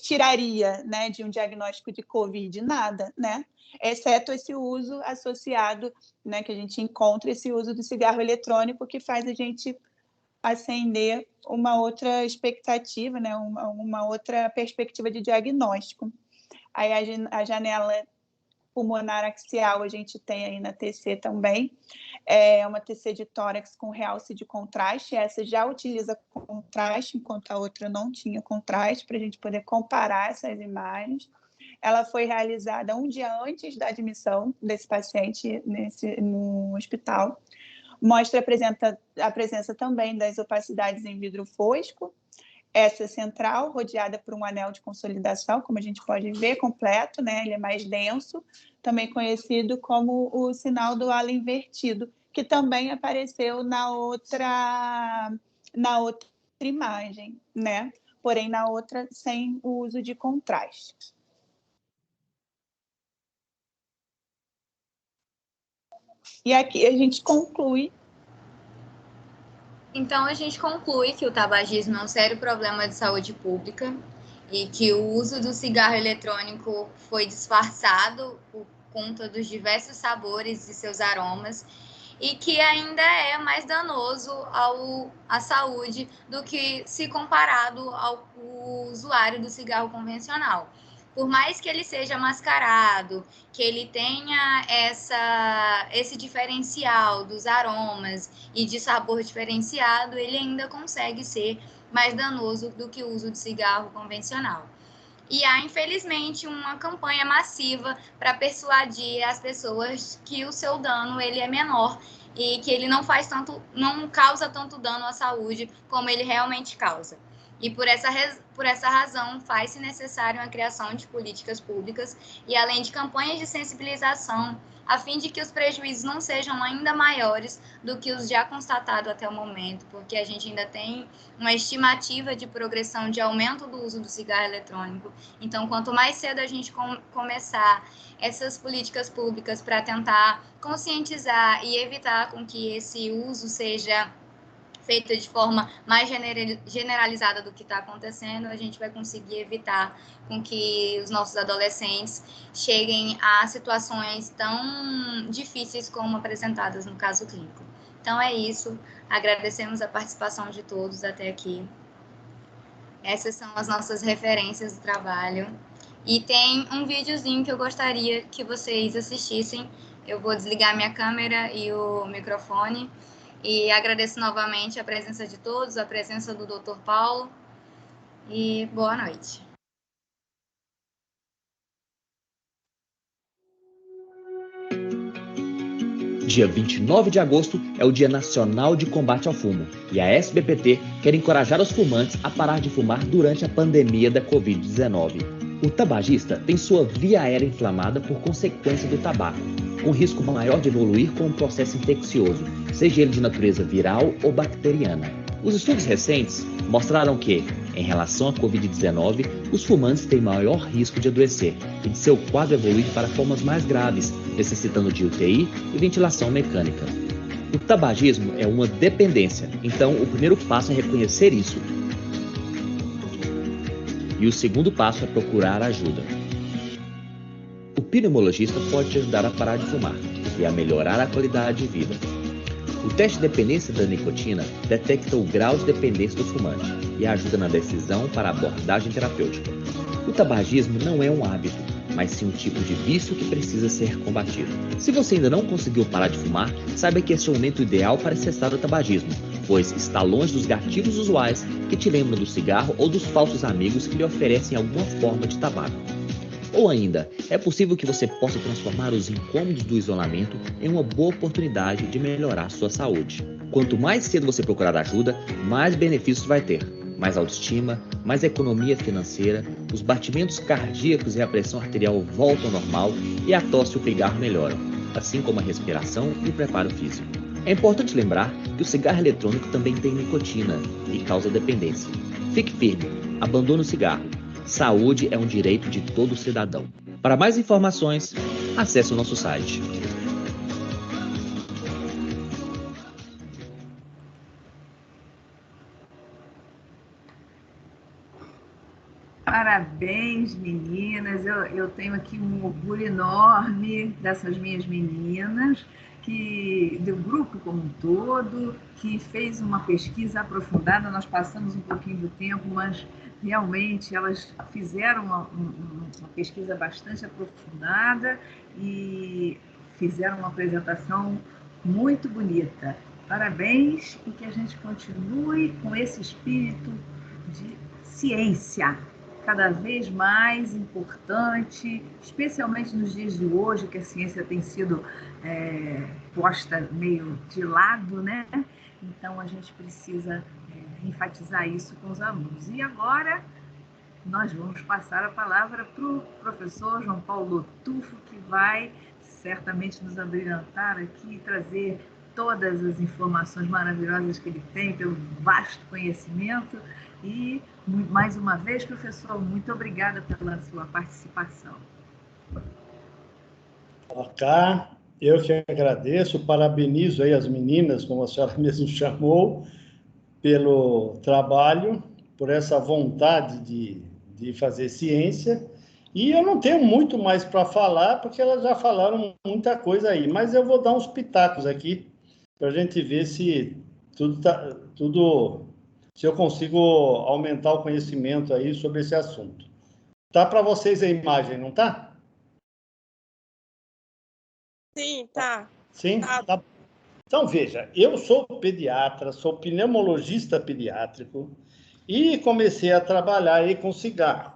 tiraria, né, de um diagnóstico de Covid, nada, né, exceto esse uso associado, né, que a gente encontra esse uso do cigarro eletrônico, que faz a gente acender uma outra expectativa, né, uma outra perspectiva de diagnóstico. Aí a janela pulmonar axial a gente tem aí na TC também, é uma TC de tórax com realce de contraste, essa já utiliza contraste, enquanto a outra não tinha contraste, para a gente poder comparar essas imagens. Ela foi realizada 1 dia antes da admissão desse paciente no hospital. Mostra a presença também das opacidades em vidro fosco, essa central, rodeada por um anel de consolidação, como a gente pode ver, completo, né? Ele é mais denso, também conhecido como o sinal do halo invertido, que também apareceu na outra imagem, né? Porém, na outra, sem o uso de contraste. E aqui a gente conclui. Então, a gente conclui que o tabagismo é um sério problema de saúde pública e que o uso do cigarro eletrônico foi disfarçado por conta dos diversos sabores e seus aromas e que ainda é mais danoso à saúde do que se comparado ao usuário do cigarro convencional. Por mais que ele seja mascarado, que ele tenha esse diferencial dos aromas e de sabor diferenciado, ele ainda consegue ser mais danoso do que o uso de cigarro convencional. E há, infelizmente, uma campanha massiva para persuadir as pessoas que o seu dano ele é menor e que ele não causa tanto dano à saúde como ele realmente causa. E por essa razão, faz-se necessário a criação de políticas públicas e, além de campanhas de sensibilização, a fim de que os prejuízos não sejam ainda maiores do que os já constatados até o momento, porque a gente ainda tem uma estimativa de progressão de aumento do uso do cigarro eletrônico. Então, quanto mais cedo a gente começar essas políticas públicas para tentar conscientizar e evitar com que esse uso seja feita de forma mais generalizada do que está acontecendo, a gente vai conseguir evitar com que os nossos adolescentes cheguem a situações tão difíceis como apresentadas no caso clínico. Então é isso, agradecemos a participação de todos até aqui. Essas são as nossas referências do trabalho. E tem um videozinho que eu gostaria que vocês assistissem. Eu vou desligar minha câmera e o microfone. E agradeço novamente a presença de todos, a presença do Dr. Paulo. E boa noite. Dia 29 de agosto é o Dia Nacional de Combate ao Fumo e a SBPT quer encorajar os fumantes a parar de fumar durante a pandemia da Covid-19. O tabagista tem sua via aérea inflamada por consequência do tabaco, com risco maior de evoluir com um processo infeccioso, seja ele de natureza viral ou bacteriana. Os estudos recentes mostraram que, em relação à Covid-19, os fumantes têm maior risco de adoecer e de seu quadro evoluir para formas mais graves, necessitando de UTI e ventilação mecânica. O tabagismo é uma dependência, então o primeiro passo é reconhecer isso. E o segundo passo é procurar ajuda. O pneumologista pode te ajudar a parar de fumar e a melhorar a qualidade de vida. O teste de dependência da nicotina detecta o grau de dependência do fumante e ajuda na decisão para a abordagem terapêutica. O tabagismo não é um hábito, mas sim um tipo de vício que precisa ser combatido. Se você ainda não conseguiu parar de fumar, saiba que este é o momento ideal para cessar o tabagismo, pois está longe dos gatilhos usuais que te lembram do cigarro ou dos falsos amigos que lhe oferecem alguma forma de tabaco. Ou ainda, é possível que você possa transformar os incômodos do isolamento em uma boa oportunidade de melhorar sua saúde. Quanto mais cedo você procurar ajuda, mais benefícios vai ter. Mais autoestima, mais economia financeira, os batimentos cardíacos e a pressão arterial voltam ao normal e a tosse e o pigarro melhoram, assim como a respiração e o preparo físico. É importante lembrar que o cigarro eletrônico também tem nicotina e causa dependência. Fique firme, abandone o cigarro. Saúde é um direito de todo cidadão. Para mais informações, acesse o nosso site. Parabéns, meninas. Eu tenho aqui um orgulho enorme dessas minhas meninas, do grupo como um todo, que fez uma pesquisa aprofundada. Nós passamos um pouquinho do tempo, mas realmente elas fizeram uma pesquisa bastante aprofundada e fizeram uma apresentação muito bonita. Parabéns e que a gente continue com esse espírito de ciência, cada vez mais importante, especialmente nos dias de hoje, que a ciência tem sido posta meio de lado, né? Então, a gente precisa enfatizar isso com os alunos. E agora, nós vamos passar a palavra para o professor João Paulo Tufo, que vai certamente nos abrilhantar aqui e trazer todas as informações maravilhosas que ele tem, pelo vasto conhecimento. E, mais uma vez, professor, muito obrigada pela sua participação. Ok, eu que agradeço, parabenizo aí as meninas, como a senhora mesmo chamou, pelo trabalho, por essa vontade de fazer ciência. E eu não tenho muito mais para falar, porque elas já falaram muita coisa aí, mas eu vou dar uns pitacos aqui para a gente ver se se eu consigo aumentar o conhecimento aí sobre esse assunto. Tá para vocês a imagem, não tá? Sim, tá. Sim? Tá. Então, veja, eu sou pediatra, sou pneumologista pediátrico e comecei a trabalhar aí com cigarro.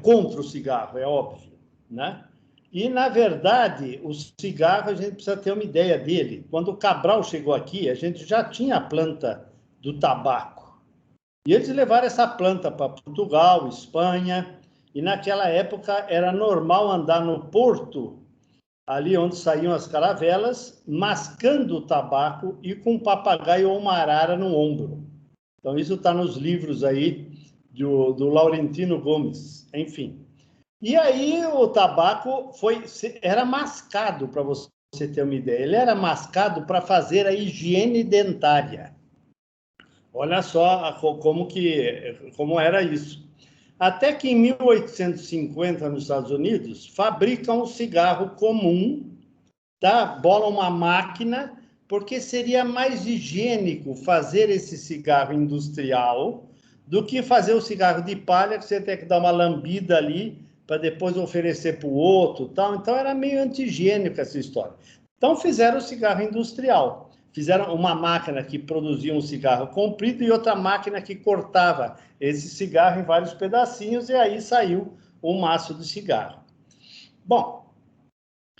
Contra o cigarro, é óbvio, né? E, na verdade, o cigarro, a gente precisa ter uma ideia dele. Quando o Cabral chegou aqui, a gente já tinha a planta do tabaco. E eles levaram essa planta para Portugal, Espanha, e naquela época era normal andar no porto, ali onde saíam as caravelas, mascando o tabaco e com um papagaio ou uma arara no ombro. Então, isso está nos livros aí do Laurentino Gomes, enfim. E aí o tabaco era mascado, para você ter uma ideia. Ele era mascado para fazer a higiene dentária. Olha só como era isso. Até que em 1850, nos Estados Unidos, fabricam um cigarro comum, tá? Bolam uma máquina, porque seria mais higiênico fazer esse cigarro industrial do que fazer o cigarro de palha, que você tem que dar uma lambida ali para depois oferecer para o outro, tal. Então era meio anti-higiênico essa história. Então fizeram o cigarro industrial. Fizeram uma máquina que produzia um cigarro comprido e outra máquina que cortava esse cigarro em vários pedacinhos, e aí saiu um maço de cigarro. Bom,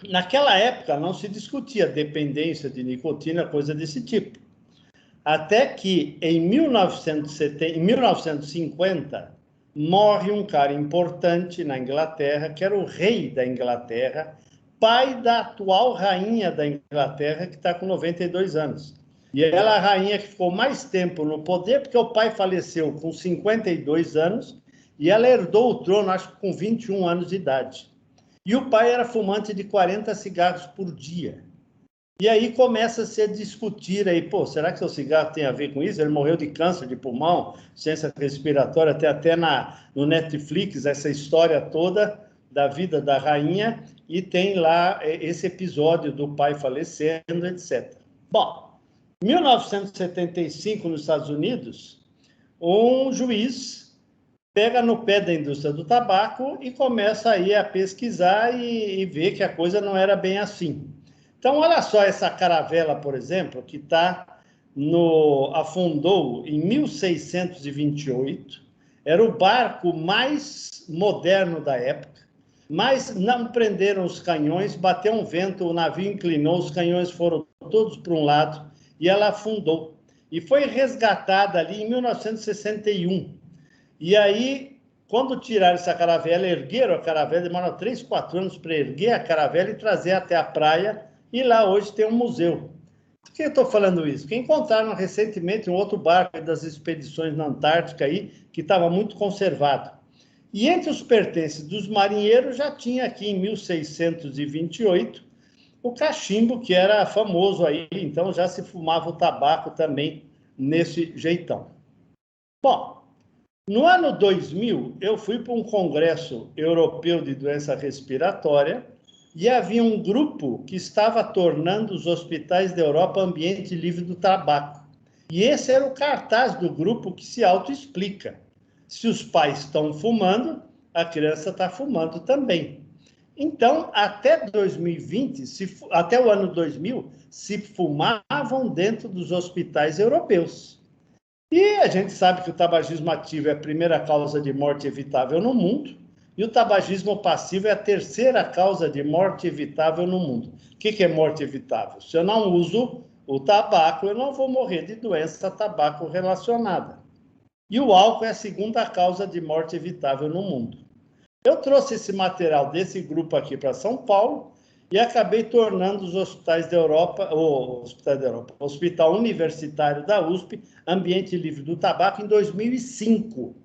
naquela época não se discutia dependência de nicotina, coisa desse tipo. Até que em 1950 morre um cara importante na Inglaterra, que era o rei da Inglaterra, pai da atual rainha da Inglaterra, que está com 92 anos. E ela é a rainha que ficou mais tempo no poder, porque o pai faleceu com 52 anos e ela herdou o trono, acho que com 21 anos de idade. E o pai era fumante de 40 cigarros por dia. E aí começa-se a discutir aí, será que seu cigarro tem a ver com isso? Ele morreu de câncer de pulmão, ciência respiratória, tem até no Netflix essa história toda da vida da rainha, e tem lá esse episódio do pai falecendo, etc. Bom, em 1975, nos Estados Unidos, um juiz pega no pé da indústria do tabaco e começa aí a pesquisar e ver que a coisa não era bem assim. Então, olha só essa caravela, por exemplo, que afundou em 1628, era o barco mais moderno da época, mas não prenderam os canhões, bateu um vento, o navio inclinou, os canhões foram todos para um lado e ela afundou. E foi resgatada ali em 1961. E aí, quando tiraram essa caravela, ergueram a caravela, demoraram 3, 4 anos para erguer a caravela e trazer até a praia, e lá hoje tem um museu. Por que eu estou falando isso? Porque encontraram recentemente um outro barco das expedições na Antártica aí, que estava muito conservado. E entre os pertences dos marinheiros já tinha aqui em 1628 o cachimbo, que era famoso aí, então já se fumava o tabaco também nesse jeitão. Bom, no ano 2000 eu fui para um congresso europeu de doença respiratória e havia um grupo que estava tornando os hospitais da Europa ambiente livre do tabaco. E esse era o cartaz do grupo que se autoexplica. Se os pais estão fumando, a criança está fumando também. Então, até 2020, até o ano 2000, se fumavam dentro dos hospitais europeus. E a gente sabe que o tabagismo ativo é a primeira causa de morte evitável no mundo, e o tabagismo passivo é a terceira causa de morte evitável no mundo. O que é morte evitável? Se eu não uso o tabaco, eu não vou morrer de doença tabaco relacionada. E o álcool é a segunda causa de morte evitável no mundo. Eu trouxe esse material desse grupo aqui para São Paulo e acabei tornando os hospitais da Europa, o Hospital Universitário da USP, ambiente livre do tabaco, em 2005.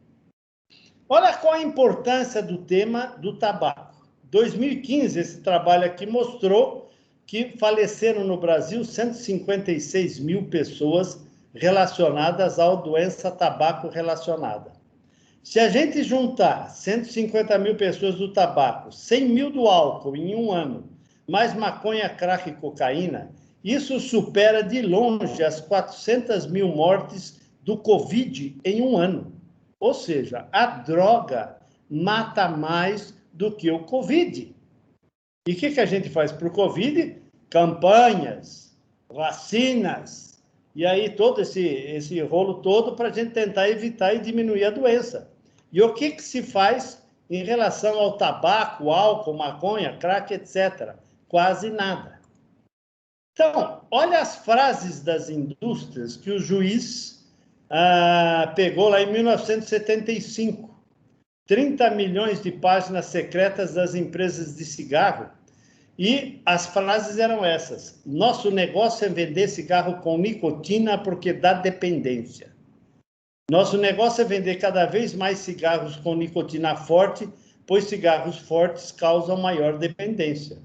Olha qual a importância do tema do tabaco. 2015, esse trabalho aqui mostrou que faleceram no Brasil 156 mil pessoas relacionadas à doença tabaco relacionada. Se a gente juntar 150 mil pessoas do tabaco, 100 mil do álcool em um ano, mais maconha, crack e cocaína, Isso supera de longe as 400 mil mortes do Covid em um ano. Ou seja, a droga mata mais do que o Covid. E o que a gente faz para o Covid? Campanhas, vacinas, e aí todo esse rolo todo para a gente tentar evitar e diminuir a doença. E o que se faz em relação ao tabaco, álcool, maconha, crack, etc.? Quase nada. Então, olha as frases das indústrias que o juiz pegou lá em 1975. 30 milhões de páginas secretas das empresas de cigarro. E as frases eram essas: nosso negócio é vender cigarro com nicotina porque dá dependência. Nosso negócio é vender cada vez mais cigarros com nicotina forte, pois cigarros fortes causam maior dependência.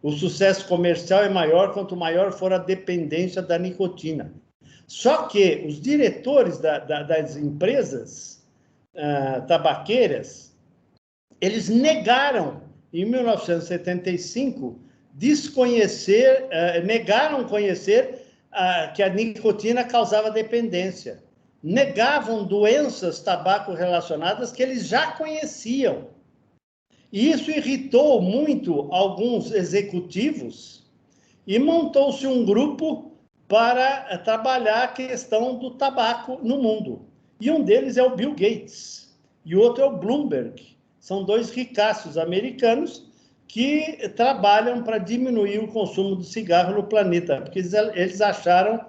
O sucesso comercial é maior quanto maior for a dependência da nicotina. Só que os diretores das empresas tabaqueiras, eles negaram, em 1975, negaram conhecer que a nicotina causava dependência. Negavam doenças tabaco-relacionadas que eles já conheciam. E isso irritou muito alguns executivos e montou-se um grupo para trabalhar a questão do tabaco no mundo. E um deles é o Bill Gates e o outro é o Bloomberg. São dois ricaços americanos que trabalham para diminuir o consumo de cigarro no planeta, porque eles acharam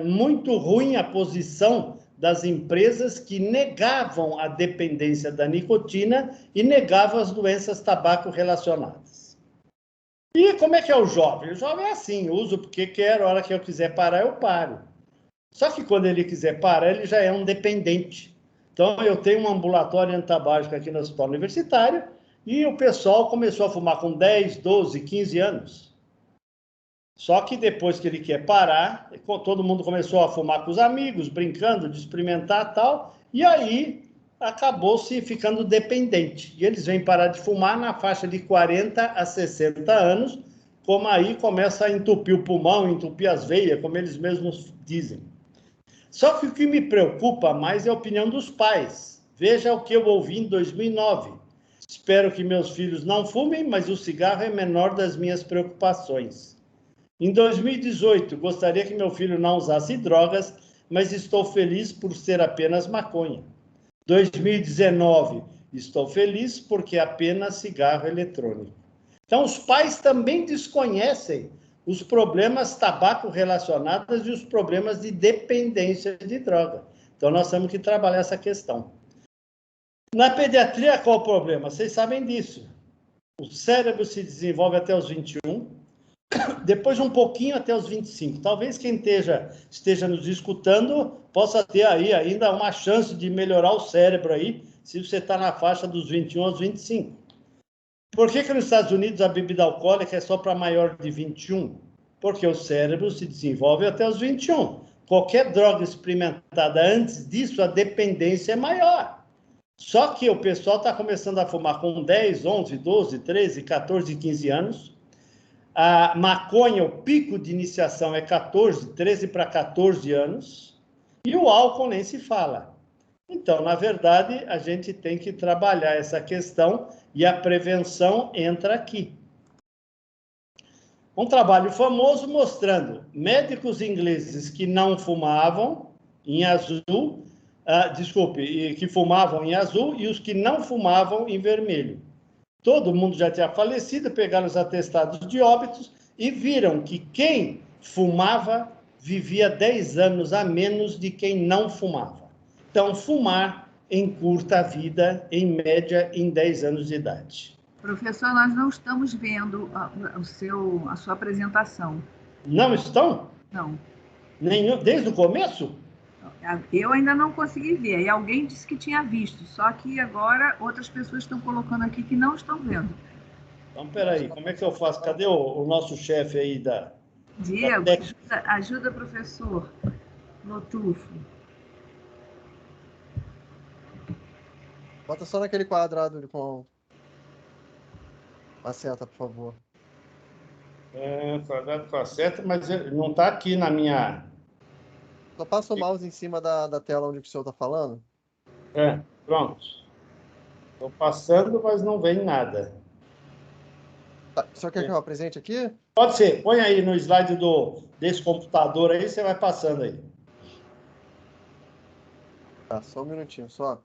muito ruim a posição das empresas que negavam a dependência da nicotina e negavam as doenças tabaco relacionadas. E como é que é o jovem? O jovem é assim, eu uso porque quero, a hora que eu quiser parar, eu paro. Só que quando ele quiser parar, ele já é um dependente. Então, eu tenho um ambulatório antabágico aqui no hospital universitário e o pessoal começou a fumar com 10, 12, 15 anos. Só que depois que ele quer parar, todo mundo começou a fumar com os amigos, brincando, de experimentar tal, e aí acabou-se ficando dependente. E eles vêm parar de fumar na faixa de 40 a 60 anos, como aí começa a entupir o pulmão, entupir as veias, como eles mesmos dizem. Só que o que me preocupa mais é a opinião dos pais. Veja o que eu ouvi em 2009. Espero que meus filhos não fumem, mas o cigarro é menor das minhas preocupações. Em 2018, gostaria que meu filho não usasse drogas, mas estou feliz por ser apenas maconha. 2019, estou feliz porque é apenas cigarro eletrônico. Então, os pais também desconhecem os problemas tabaco relacionados e os problemas de dependência de droga. Então, nós temos que trabalhar essa questão. Na pediatria, qual o problema? Vocês sabem disso. O cérebro se desenvolve até os 21, depois um pouquinho até os 25. Talvez quem esteja nos escutando possa ter aí ainda uma chance de melhorar o cérebro aí, se você está na faixa dos 21 aos 25. Por que nos Estados Unidos a bebida alcoólica é só para maior de 21? Porque o cérebro se desenvolve até os 21. Qualquer droga experimentada antes disso, a dependência é maior. Só que o pessoal está começando a fumar com 10, 11, 12, 13, 14, 15 anos. A maconha, o pico de iniciação é 13 para 14 anos. E o álcool nem se fala. Então, na verdade, a gente tem que trabalhar essa questão e a prevenção entra aqui. Um trabalho famoso mostrando médicos ingleses que não fumavam em azul, que fumavam em azul e os que não fumavam em vermelho. Todo mundo já tinha falecido, pegaram os atestados de óbitos e viram que quem fumava vivia 10 anos a menos de quem não fumava. Então, fumar encurta a vida, em média, em 10 anos de idade. Professor, nós não estamos vendo a sua apresentação. Não estão? Não. Desde o começo? Eu ainda não consegui ver. E alguém disse que tinha visto, só que agora outras pessoas estão colocando aqui que não estão vendo. Então, peraí, como é que eu faço? Cadê o nosso chefe aí da... Diego, ajuda professor Lotufo. Bota só naquele quadrado com a seta, por favor. Quadrado com a seta, mas não está aqui na minha... Só passa o mouse em cima da tela onde o senhor está falando. Pronto. Estou passando, mas não vem nada. Tá, o senhor quer que eu apresente aqui? Pode ser. Põe aí no slide desse computador aí, você vai passando aí. Tá, só um minutinho, só.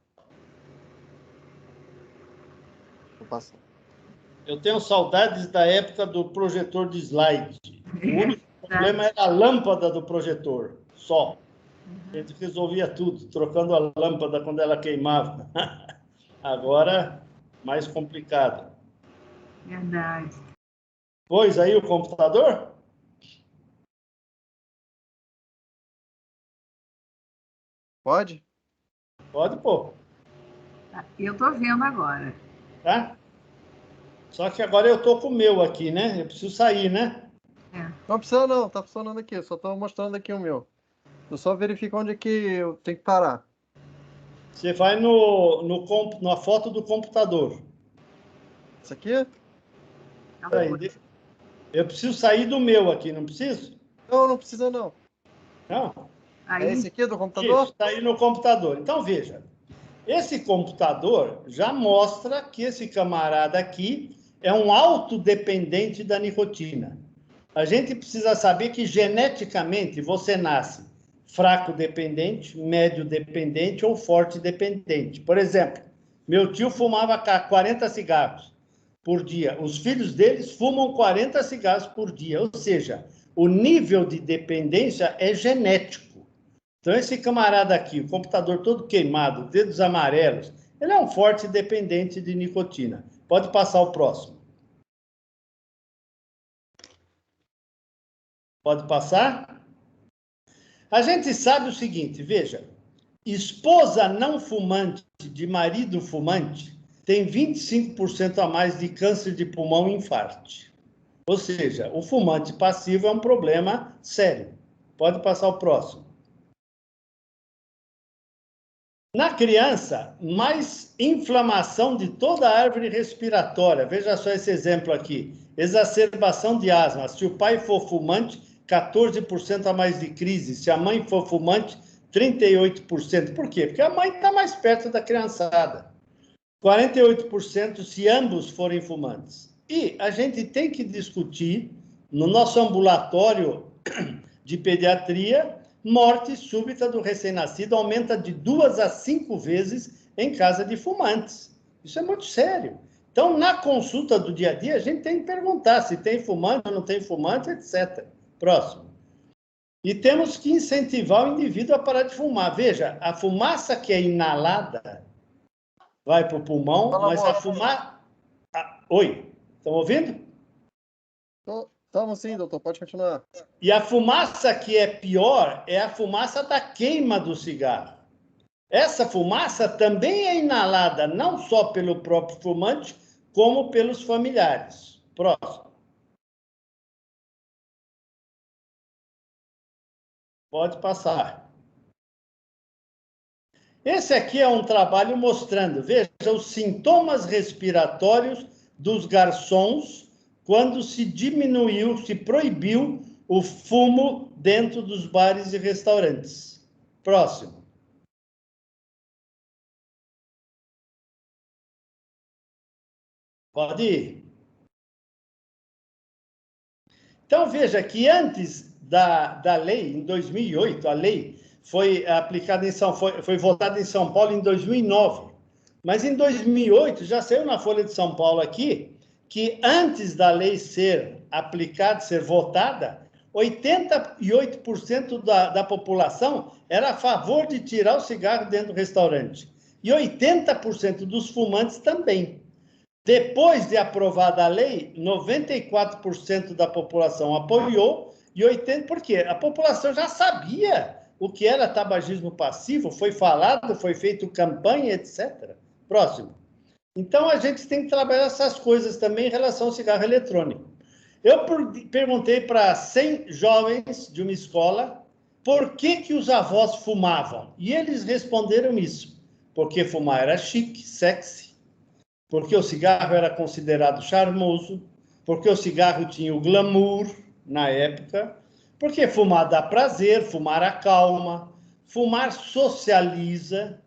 Vou passar. Eu tenho saudades da época do projetor de slide. O único problema era a lâmpada do projetor, só. A gente resolvia tudo, trocando a lâmpada quando ela queimava. Agora, mais complicado. Verdade. Pois aí o computador? Pode? Pode, pô. Eu estou vendo agora. Tá? Só que agora eu estou com o meu aqui, né? Eu preciso sair, né? Não precisa não, tá funcionando aqui. Só estou mostrando aqui o meu. Eu só verifico onde é que eu tenho que parar. Você vai na foto do computador. Isso aqui? Aí, eu preciso sair do meu aqui, não preciso? Não, não precisa não. Não? Aí, é esse aqui do computador? Isso, está aí no computador. Então, veja. Esse computador já mostra que esse camarada aqui é um autodependente da nicotina. A gente precisa saber que geneticamente você nasce fraco dependente, médio dependente ou forte dependente. Por exemplo, meu tio fumava 40 cigarros por dia. Os filhos deles fumam 40 cigarros por dia. Ou seja, o nível de dependência é genético. Então, esse camarada aqui, o computador todo queimado, dedos amarelos, ele é um forte dependente de nicotina. Pode passar o próximo. Pode passar? A gente sabe o seguinte, veja, esposa não fumante de marido fumante tem 25% a mais de câncer de pulmão e infarto. Ou seja, o fumante passivo é um problema sério. Pode passar o próximo. Na criança, mais inflamação de toda a árvore respiratória. Veja só esse exemplo aqui. Exacerbação de asma. Se o pai for fumante, 14% a mais de crise. Se a mãe for fumante, 38%. Por quê? Porque a mãe está mais perto da criançada. 48% se ambos forem fumantes. E a gente tem que discutir, no nosso ambulatório de pediatria, morte súbita do recém-nascido aumenta de 2 a 5 vezes em casa de fumantes. Isso é muito sério. Então, na consulta do dia a dia, a gente tem que perguntar se tem fumante ou não tem fumante, etc. Próximo. E temos que incentivar o indivíduo a parar de fumar. Veja, a fumaça que é inalada vai para o pulmão, mas a fumaça... Oi, estão ouvindo? Estamos sim, doutor, pode continuar. E a fumaça que é pior é a fumaça da queima do cigarro. Essa fumaça também é inalada não só pelo próprio fumante, como pelos familiares. Próximo. Pode passar. Esse aqui é um trabalho mostrando, veja, os sintomas respiratórios dos garçons quando se diminuiu, se proibiu o fumo dentro dos bares e restaurantes. Próximo. Pode ir. Então, veja que antes da lei, em 2008, a lei foi aplicada foi votada em São Paulo em 2009. Mas em 2008, já saiu na Folha de São Paulo aqui, que antes da lei ser aplicada, ser votada, 88% da população era a favor de tirar o cigarro dentro do restaurante. E 80% dos fumantes também. Depois de aprovada a lei, 94% da população apoiou e 80%. Por quê? A população já sabia o que era tabagismo passivo, foi falado, foi feito campanha, etc. Próximo. Então, a gente tem que trabalhar essas coisas também em relação ao cigarro eletrônico. Eu perguntei para 100 jovens de uma escola por que os avós fumavam. E eles responderam isso. Porque fumar era chique, sexy. Porque o cigarro era considerado charmoso. porque o cigarro tinha o glamour na época, porque fumar dá prazer, fumar acalma, fumar socializa.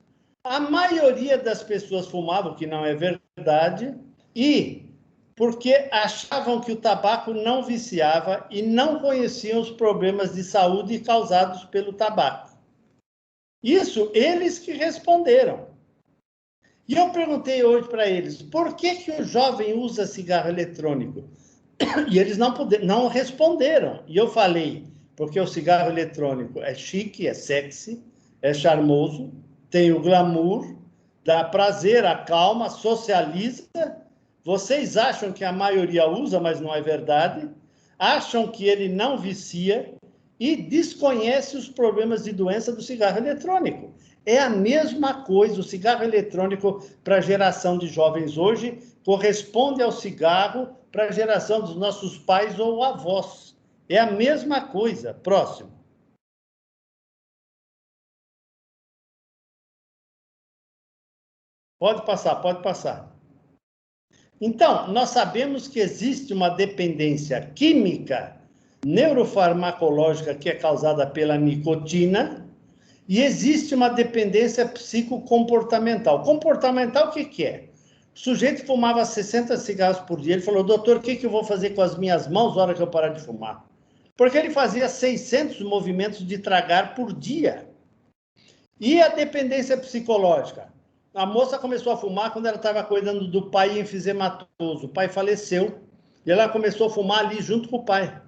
A maioria das pessoas fumavam, que não é verdade, e porque achavam que o tabaco não viciava e não conheciam os problemas de saúde causados pelo tabaco. Isso eles que responderam. E eu perguntei hoje para eles, por que o jovem usa cigarro eletrônico? E eles não responderam. E eu falei, porque o cigarro eletrônico é chique, é sexy, é charmoso, tem o glamour, dá prazer, acalma, socializa. Vocês acham que a maioria usa, mas não é verdade. Acham que ele não vicia e desconhece os problemas de doença do cigarro eletrônico. É a mesma coisa, o cigarro eletrônico para a geração de jovens hoje corresponde ao cigarro para a geração dos nossos pais ou avós. É a mesma coisa. Próximo. Pode passar, pode passar. Então, nós sabemos que existe uma dependência química, neurofarmacológica, que é causada pela nicotina, e existe uma dependência psicocomportamental. Comportamental, o que é? O sujeito fumava 60 cigarros por dia. Ele falou, doutor, o que eu vou fazer com as minhas mãos na hora que eu parar de fumar? Porque ele fazia 600 movimentos de tragar por dia. E a dependência psicológica? A moça começou a fumar quando ela estava cuidando do pai enfisematoso. O pai faleceu e ela começou a fumar ali junto com o pai.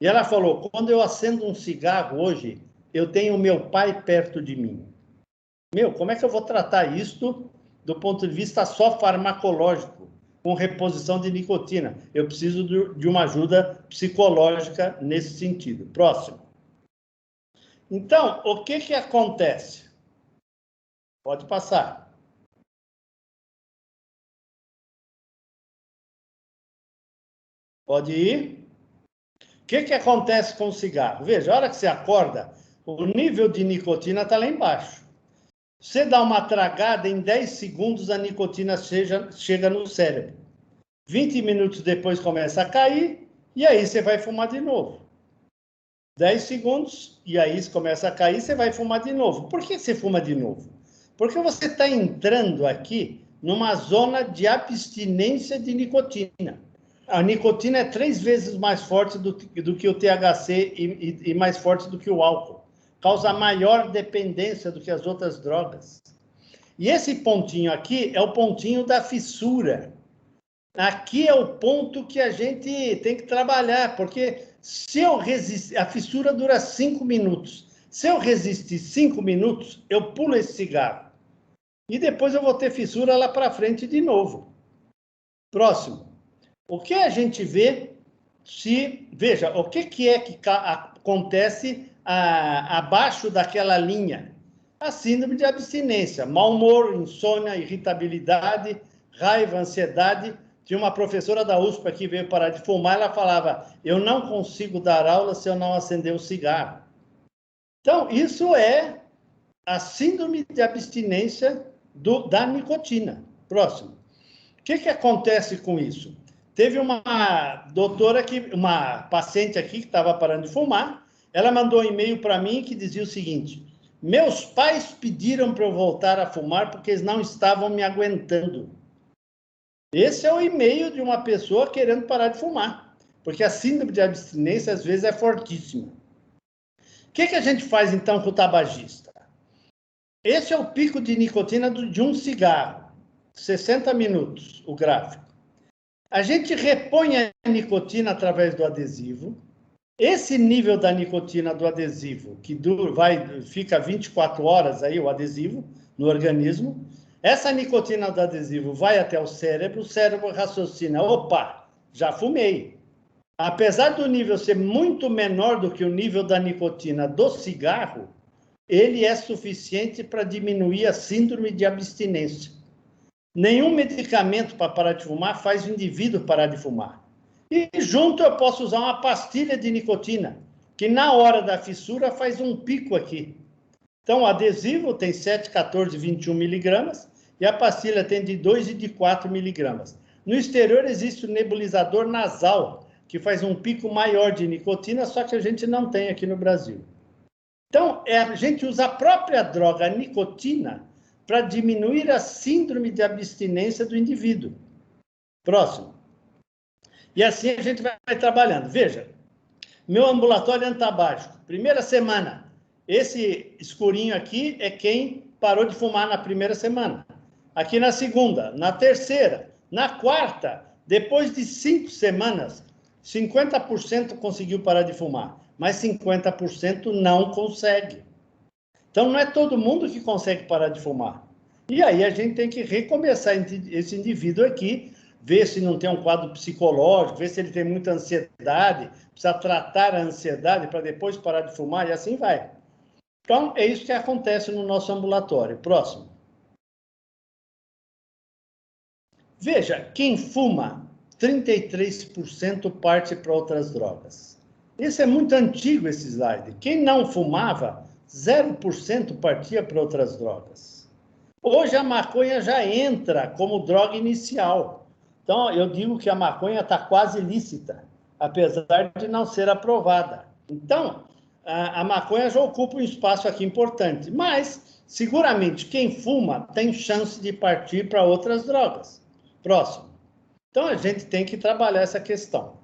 E ela falou, quando eu acendo um cigarro hoje, eu tenho o meu pai perto de mim. Como é que eu vou tratar isto do ponto de vista só farmacológico, com reposição de nicotina? Eu preciso de uma ajuda psicológica nesse sentido. Próximo. Então, o que acontece? Pode passar. Pode ir. O que acontece com o cigarro? Veja, a hora que você acorda, o nível de nicotina está lá embaixo. Você dá uma tragada, em 10 segundos a nicotina chega no cérebro. 20 minutos depois começa a cair, e aí você vai fumar de novo. 10 segundos, e aí começa a cair, você vai fumar de novo. Por que você fuma de novo? Porque você está entrando aqui numa zona de abstinência de nicotina. A nicotina é 3 vezes mais forte do que o THC e mais forte do que o álcool. Causa maior dependência do que as outras drogas. E esse pontinho aqui é o pontinho da fissura. Aqui é o ponto que a gente tem que trabalhar, porque se eu resistir, a fissura dura 5 minutos. Se eu resistir 5 minutos, eu pulo esse cigarro. E depois eu vou ter fissura lá para frente de novo. Próximo. O que a gente vê veja, o que é que acontece abaixo daquela linha? A síndrome de abstinência, mau humor, insônia, irritabilidade, raiva, ansiedade. Tinha uma professora da USP que veio parar de fumar, ela falava, eu não consigo dar aula se eu não acender um cigarro. Então, isso é a síndrome de abstinência da nicotina. Próximo. O que acontece com isso? Teve uma doutora, uma paciente aqui que estava parando de fumar, ela mandou um e-mail para mim que dizia o seguinte, meus pais pediram para eu voltar a fumar porque eles não estavam me aguentando. Esse é o e-mail de uma pessoa querendo parar de fumar, porque a síndrome de abstinência às vezes é fortíssima. O que a gente faz então com o tabagista? Esse é o pico de nicotina de um cigarro, 60 minutos, o gráfico. A gente repõe a nicotina através do adesivo. Esse nível da nicotina do adesivo, que fica 24 horas aí, o adesivo, no organismo, essa nicotina do adesivo vai até o cérebro raciocina, opa, já fumei. Apesar do nível ser muito menor do que o nível da nicotina do cigarro, ele é suficiente para diminuir a síndrome de abstinência. Nenhum medicamento para parar de fumar faz o indivíduo parar de fumar. E junto eu posso usar uma pastilha de nicotina, que na hora da fissura faz um pico aqui. Então, o adesivo tem 7, 14, 21 miligramas, e a pastilha tem de 2 e de 4 miligramas. No exterior existe o nebulizador nasal, que faz um pico maior de nicotina, só que a gente não tem aqui no Brasil. Então, a gente usa a própria droga, a nicotina, para diminuir a síndrome de abstinência do indivíduo. Próximo. E assim a gente vai trabalhando. Veja, meu ambulatório antabágico, primeira semana, esse escurinho aqui é quem parou de fumar na primeira semana. Aqui na segunda, na terceira, na quarta, depois de 5 semanas, 50% conseguiu parar de fumar, mas 50% não consegue. Então, não é todo mundo que consegue parar de fumar. E aí a gente tem que recomeçar esse indivíduo aqui, ver se não tem um quadro psicológico, ver se ele tem muita ansiedade, precisa tratar a ansiedade para depois parar de fumar, e assim vai. Então, é isso que acontece no nosso ambulatório. Próximo. Veja, quem fuma, 33% parte para outras drogas. Esse é muito antigo, esse slide. Quem não fumava, 0% partia para outras drogas. Hoje a maconha já entra como droga inicial. Então, eu digo que a maconha está quase lícita, apesar de não ser aprovada. Então, a maconha já ocupa um espaço aqui importante. Mas, seguramente, quem fuma tem chance de partir para outras drogas. Próximo. Então, a gente tem que trabalhar essa questão.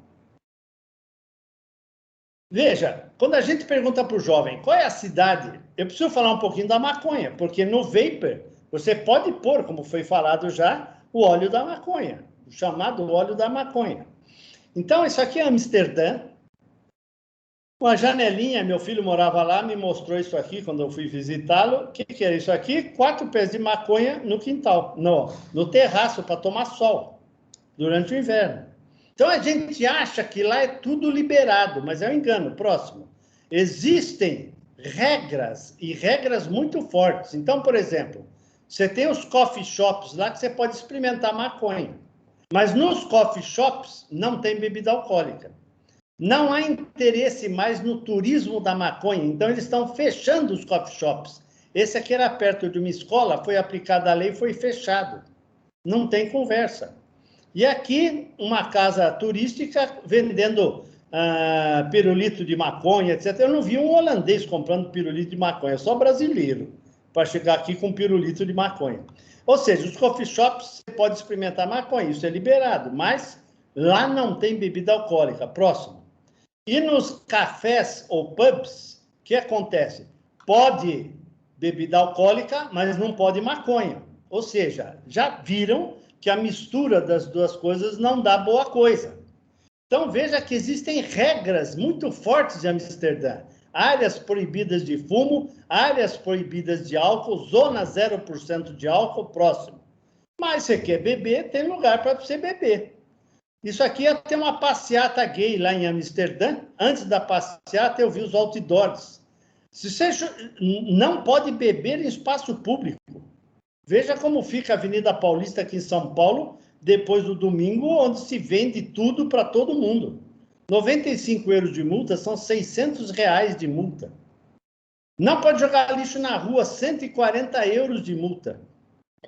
Veja, quando a gente pergunta para o jovem qual é a cidade, eu preciso falar um pouquinho da maconha, porque no vapor você pode pôr, como foi falado já, o óleo da maconha, o chamado óleo da maconha. Então, isso aqui é Amsterdã. Uma janelinha, meu filho morava lá, me mostrou isso aqui quando eu fui visitá-lo. O que é isso aqui? 4 pés de maconha no quintal, no terraço, para tomar sol, durante o inverno. Então, a gente acha que lá é tudo liberado, mas é um engano. Próximo. Existem regras, e regras muito fortes. Então, por exemplo, você tem os coffee shops lá que você pode experimentar maconha. Mas nos coffee shops não tem bebida alcoólica. Não há interesse mais no turismo da maconha, então eles estão fechando os coffee shops. Esse aqui era perto de uma escola, foi aplicada a lei e foi fechado. Não tem conversa. E aqui, uma casa turística vendendo pirulito de maconha, etc. Eu não vi um holandês comprando pirulito de maconha, só brasileiro, para chegar aqui com pirulito de maconha. Ou seja, os coffee shops, você pode experimentar maconha, isso é liberado, mas lá não tem bebida alcoólica. Próximo. E nos cafés ou pubs, o que acontece? Pode bebida alcoólica, mas não pode maconha. Ou seja, já viram que a mistura das duas coisas não dá boa coisa. Então, veja que existem regras muito fortes em Amsterdã. Áreas proibidas de fumo, áreas proibidas de álcool, zona 0% de álcool, próximo. Mas você quer beber, tem lugar para você beber. Isso aqui é ter uma passeata gay lá em Amsterdã. Antes da passeata, eu vi os outdoors. Você não pode beber em espaço público. Veja como fica a Avenida Paulista aqui em São Paulo, depois do domingo, onde se vende tudo para todo mundo. 95 euros de multa são 600 reais de multa. Não pode jogar lixo na rua, 140 euros de multa.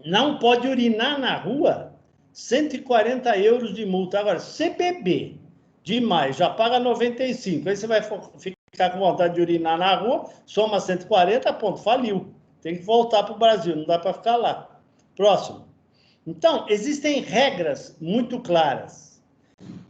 Não pode urinar na rua, 140 euros de multa. Agora, se beber demais, já paga 95. Aí você vai ficar com vontade de urinar na rua, soma 140, ponto, faliu. Tem que voltar para o Brasil, não dá para ficar lá. Próximo. Então, existem regras muito claras.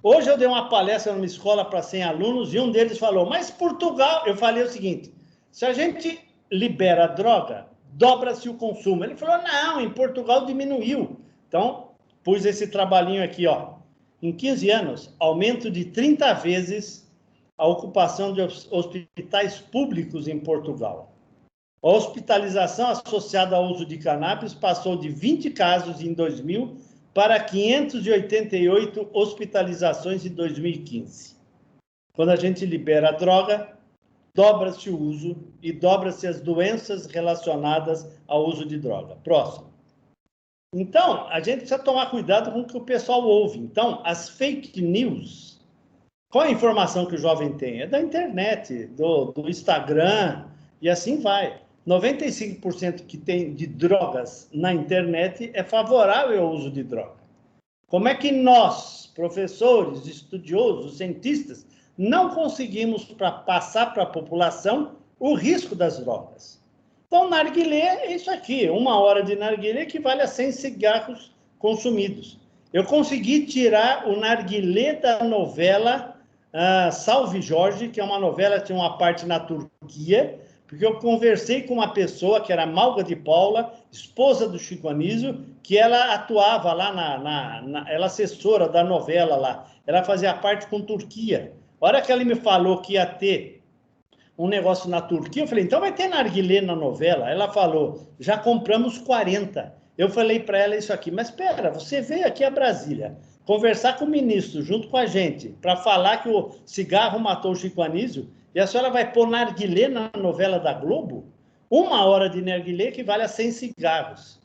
Hoje eu dei uma palestra numa escola para 100 alunos e um deles falou, mas Portugal... Eu falei o seguinte, se a gente libera a droga, dobra-se o consumo. Ele falou, não, em Portugal diminuiu. Então, pus esse trabalhinho aqui, ó. Em 15 anos, aumento de 30 vezes a ocupação de hospitais públicos em Portugal. A hospitalização associada ao uso de cannabis passou de 20 casos em 2000 para 588 hospitalizações em 2015. Quando a gente libera a droga, dobra-se o uso e dobra-se as doenças relacionadas ao uso de droga. Próximo. Então, a gente precisa tomar cuidado com o que o pessoal ouve. Então, as fake news, qual é a informação que o jovem tem? É da internet, do Instagram, e assim vai. 95% que tem de drogas na internet é favorável ao uso de droga. Como é que nós, professores, estudiosos, cientistas, não conseguimos passar para a população o risco das drogas? Então, narguilé é isso aqui. 1 hora de narguilé equivale a 100 cigarros consumidos. Eu consegui tirar o narguilé da novela Salve Jorge, que é uma novela que tinha uma parte na Turquia, porque eu conversei com uma pessoa que era Malga de Paula, esposa do Chico Anísio, que ela atuava lá ela assessora da novela lá. Ela fazia parte com Turquia. A hora que ela me falou que ia ter um negócio na Turquia, eu falei, então vai ter narguilé na novela? Ela falou, já compramos 40. Eu falei para ela isso aqui, mas espera, você veio aqui a Brasília conversar com o ministro, junto com a gente, para falar que o cigarro matou o Chico Anísio, e a senhora vai pôr narguilé na novela da Globo? 1 hora de narguilé equivale a 100 cigarros.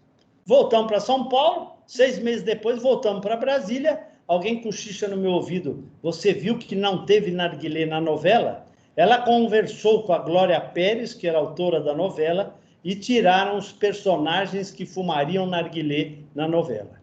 Voltamos para São Paulo, 6 meses depois voltamos para Brasília, alguém cochicha no meu ouvido, você viu que não teve narguilé na novela? Ela conversou com a Glória Pérez, que era autora da novela, e tiraram os personagens que fumariam narguilé na novela.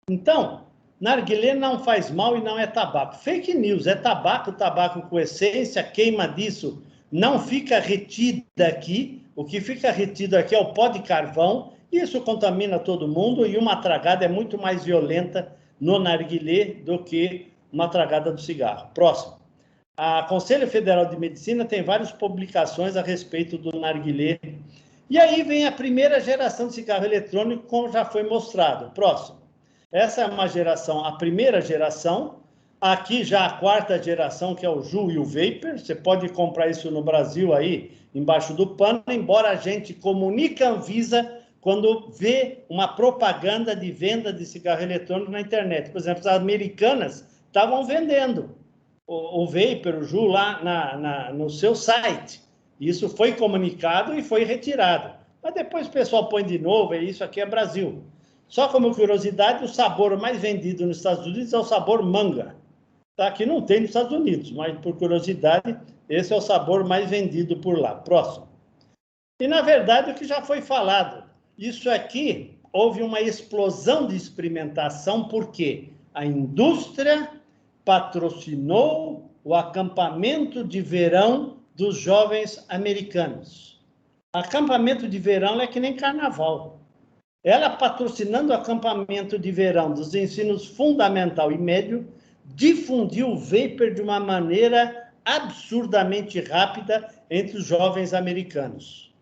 Então, narguilé não faz mal e não é tabaco. Fake news, é tabaco, tabaco com essência, queima disso não fica retida aqui. O que fica retido aqui é o pó de carvão, isso contamina todo mundo e uma tragada é muito mais violenta no narguilé do que uma tragada do cigarro. Próximo. A Conselho Federal de Medicina tem várias publicações a respeito do narguilé. E aí vem a primeira geração de cigarro eletrônico, como já foi mostrado. Próximo. Essa é uma geração, a primeira geração. Aqui já a 4ª geração, que é o Juul e o Vapor. Você pode comprar isso no Brasil aí, embaixo do pano, embora a gente comunique a Anvisa quando vê uma propaganda de venda de cigarro eletrônico na internet. Por exemplo, as americanas estavam vendendo o Vapor, o Juul, lá no seu site. Isso foi comunicado e foi retirado. Mas depois o pessoal põe de novo, e isso aqui é Brasil. Só como curiosidade, o sabor mais vendido nos Estados Unidos é o sabor manga. Tá? Aqui não tem nos Estados Unidos, mas por curiosidade, esse é o sabor mais vendido por lá. Próximo. E, na verdade, o que já foi falado, isso aqui, houve uma explosão de experimentação, porque a indústria patrocinou o acampamento de verão dos jovens americanos. Acampamento de verão é que nem carnaval. Ela patrocinando o acampamento de verão dos ensinos fundamental e médio, difundiu o vapor de uma maneira absurdamente rápida entre os jovens americanos.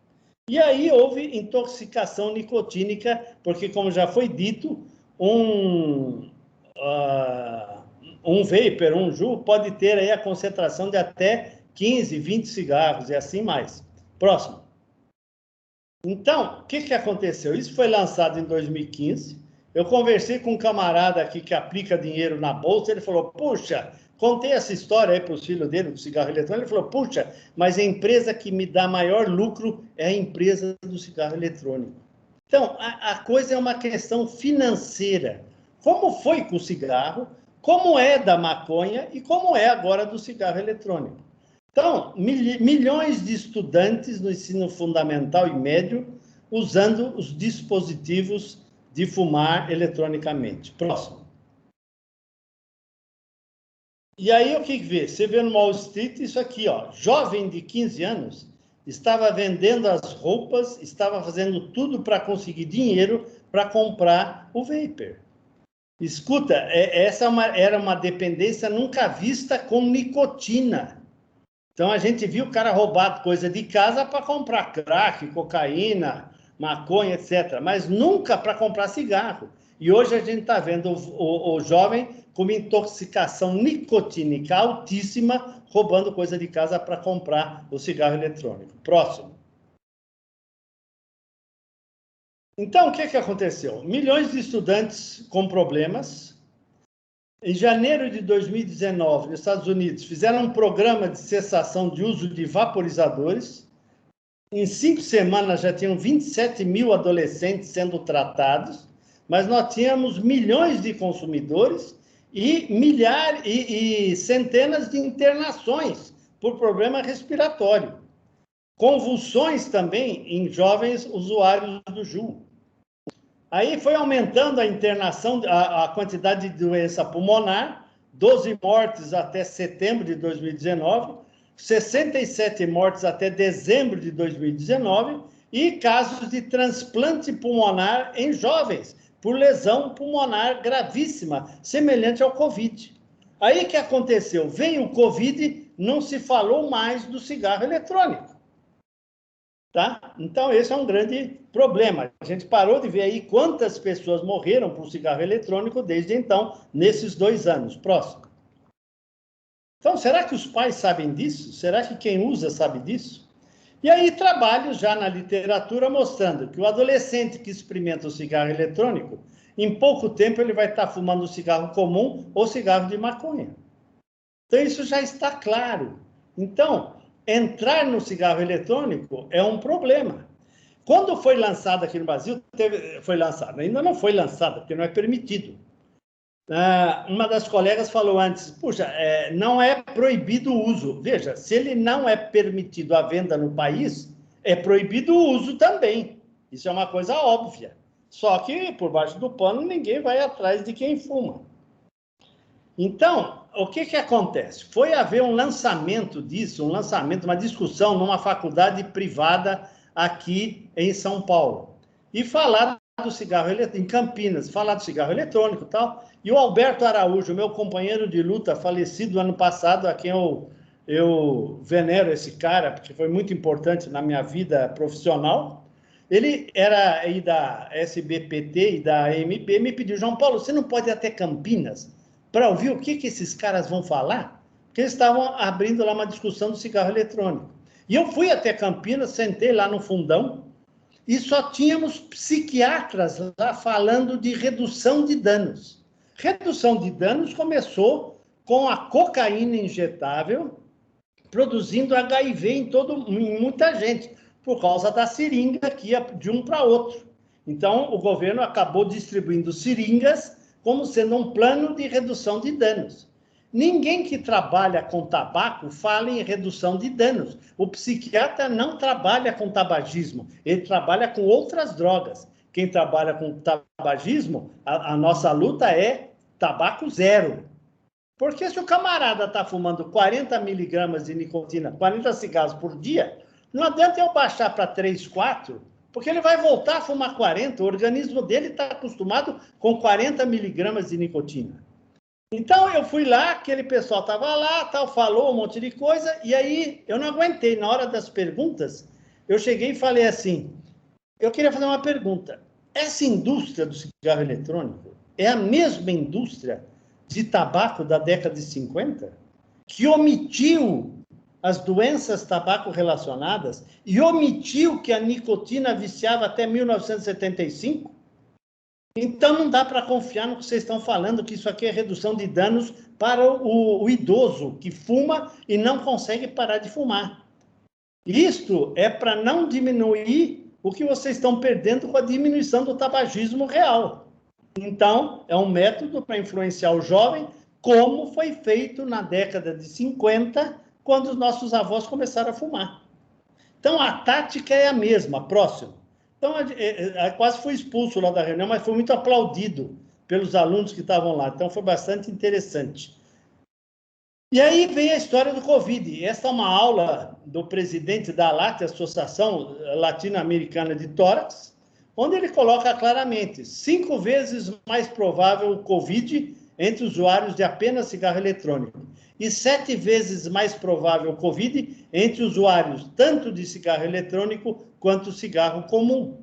E aí houve intoxicação nicotínica, porque, como já foi dito, um vapor, um Juul, pode ter aí a concentração de até 15, 20 cigarros e assim mais. Próximo. Então, o que aconteceu? Isso foi lançado em 2015. Eu conversei com um camarada aqui que aplica dinheiro na bolsa. Ele falou, puxa, contei essa história aí para os filhos dele, do cigarro eletrônico. Ele falou, puxa, mas a empresa que me dá maior lucro é a empresa do cigarro eletrônico. Então, a coisa é uma questão financeira. Como foi com o cigarro, como é da maconha e como é agora do cigarro eletrônico. Então, milhões de estudantes no ensino fundamental e médio usando os dispositivos de fumar eletronicamente. Próximo. E aí, o que vê? Você vê no Wall Street isso aqui, ó. Jovem de 15 anos estava vendendo as roupas, estava fazendo tudo para conseguir dinheiro para comprar o vapor. Escuta, essa era uma dependência nunca vista com nicotina. Então, a gente viu o cara roubar coisa de casa para comprar crack, cocaína, maconha, etc. Mas nunca para comprar cigarro. E hoje a gente está vendo o jovem com uma intoxicação nicotínica altíssima, roubando coisa de casa para comprar o cigarro eletrônico. Próximo. Então, o que aconteceu? Milhões de estudantes com problemas. Em janeiro de 2019, nos Estados Unidos, fizeram um programa de cessação de uso de vaporizadores. Em 5 semanas já tinham 27 mil adolescentes sendo tratados, mas nós tínhamos milhões de consumidores e centenas de internações por problema respiratório. Convulsões também em jovens usuários do Juul. Aí foi aumentando a internação, a quantidade de doença pulmonar, 12 mortes até setembro de 2019, 67 mortes até dezembro de 2019 e casos de transplante pulmonar em jovens, por lesão pulmonar gravíssima, semelhante ao Covid. Aí que aconteceu? Veio o Covid, não se falou mais do cigarro eletrônico. Tá? Então, esse é um grande problema. A gente parou de ver aí quantas pessoas morreram por cigarro eletrônico desde então, nesses 2 anos. Próximo. Então, será que os pais sabem disso? Será que quem usa sabe disso? E aí, trabalhos já na literatura mostrando que o adolescente que experimenta o cigarro eletrônico, em pouco tempo ele vai estar fumando cigarro comum ou cigarro de maconha. Então, isso já está claro. Então, entrar no cigarro eletrônico é um problema. Quando foi lançado aqui no Brasil, foi lançado, ainda não foi lançado, porque não é permitido. Uma das colegas falou antes, puxa, não é proibido o uso. Veja, se ele não é permitido a venda no país, é proibido o uso também. Isso é uma coisa óbvia. Só que, por baixo do pano, ninguém vai atrás de quem fuma. Então, o que acontece? Foi haver um lançamento disso, uma discussão numa faculdade privada aqui em São Paulo. E falaram do cigarro eletrônico, em Campinas, falar do cigarro eletrônico e tal. E o Alberto Araújo, meu companheiro de luta, falecido ano passado, a quem eu venero esse cara, porque foi muito importante na minha vida profissional. Ele era aí da SBPT e da AMP, me pediu, João Paulo, você não pode ir até Campinas para ouvir o que esses caras vão falar? Porque eles estavam abrindo lá uma discussão do cigarro eletrônico. E eu fui até Campinas, sentei lá no fundão, e só tínhamos psiquiatras lá falando de redução de danos. Redução de danos começou com a cocaína injetável, produzindo HIV em muita gente, por causa da seringa que ia de um para outro. Então, o governo acabou distribuindo seringas como sendo um plano de redução de danos. Ninguém que trabalha com tabaco fala em redução de danos. O psiquiatra não trabalha com tabagismo, ele trabalha com outras drogas. Quem trabalha com tabagismo, a nossa luta é tabaco zero. Porque se o camarada está fumando 40 miligramas de nicotina, 40 cigarros por dia, não adianta eu baixar para 3, 4, porque ele vai voltar a fumar 40, o organismo dele está acostumado com 40 miligramas de nicotina. Então, eu fui lá, aquele pessoal estava lá, tal, falou um monte de coisa, e aí eu não aguentei. Na hora das perguntas, eu cheguei e falei assim, eu queria fazer uma pergunta. Essa indústria do cigarro eletrônico é a mesma indústria de tabaco da década de 50, que omitiu as doenças tabaco relacionadas e omitiu que a nicotina viciava até 1975? Então, não dá para confiar no que vocês estão falando, que isso aqui é redução de danos para o idoso que fuma e não consegue parar de fumar. Isto é para não diminuir o que vocês estão perdendo com a diminuição do tabagismo real. Então, é um método para influenciar o jovem, como foi feito na década de 50, quando os nossos avós começaram a fumar. Então, a tática é a mesma. Próximo. Então, quase fui expulso lá da reunião, mas foi muito aplaudido pelos alunos que estavam lá. Então, foi bastante interessante. E aí vem a história do Covid. Esta é uma aula do presidente da ALAT, Associação Latino-Americana de Tórax, onde ele coloca claramente 5 vezes mais provável o Covid entre usuários de apenas cigarro eletrônico e 7 vezes mais provável o Covid entre usuários tanto de cigarro eletrônico quanto cigarro comum.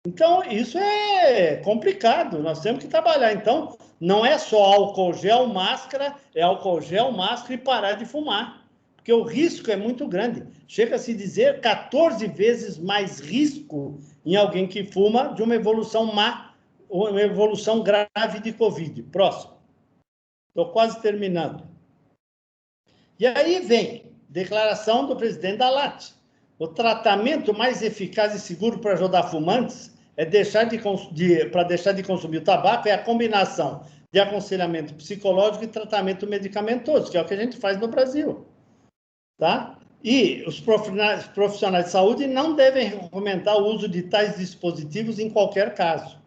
Então, isso é complicado, nós temos que trabalhar. Então, não é só álcool gel, máscara, é álcool gel, máscara e parar de fumar, porque o risco é muito grande. Chega a se dizer 14 vezes mais risco em alguém que fuma de uma evolução má, ou uma evolução grave de Covid. Próximo. Estou quase terminando. E aí vem declaração do presidente da ALAT. O tratamento mais eficaz e seguro para ajudar fumantes é para deixar de consumir o tabaco é a combinação de aconselhamento psicológico e tratamento medicamentoso, que é o que a gente faz no Brasil. Tá? E os profissionais de saúde não devem recomendar o uso de tais dispositivos em qualquer caso.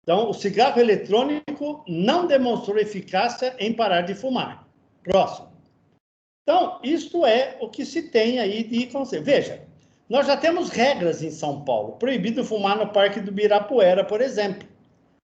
Então, o cigarro eletrônico não demonstrou eficácia em parar de fumar. Próximo. Então, isto é o que se tem aí de conselho. Veja, nós já temos regras em São Paulo. Proibido fumar no Parque do Ibirapuera, por exemplo.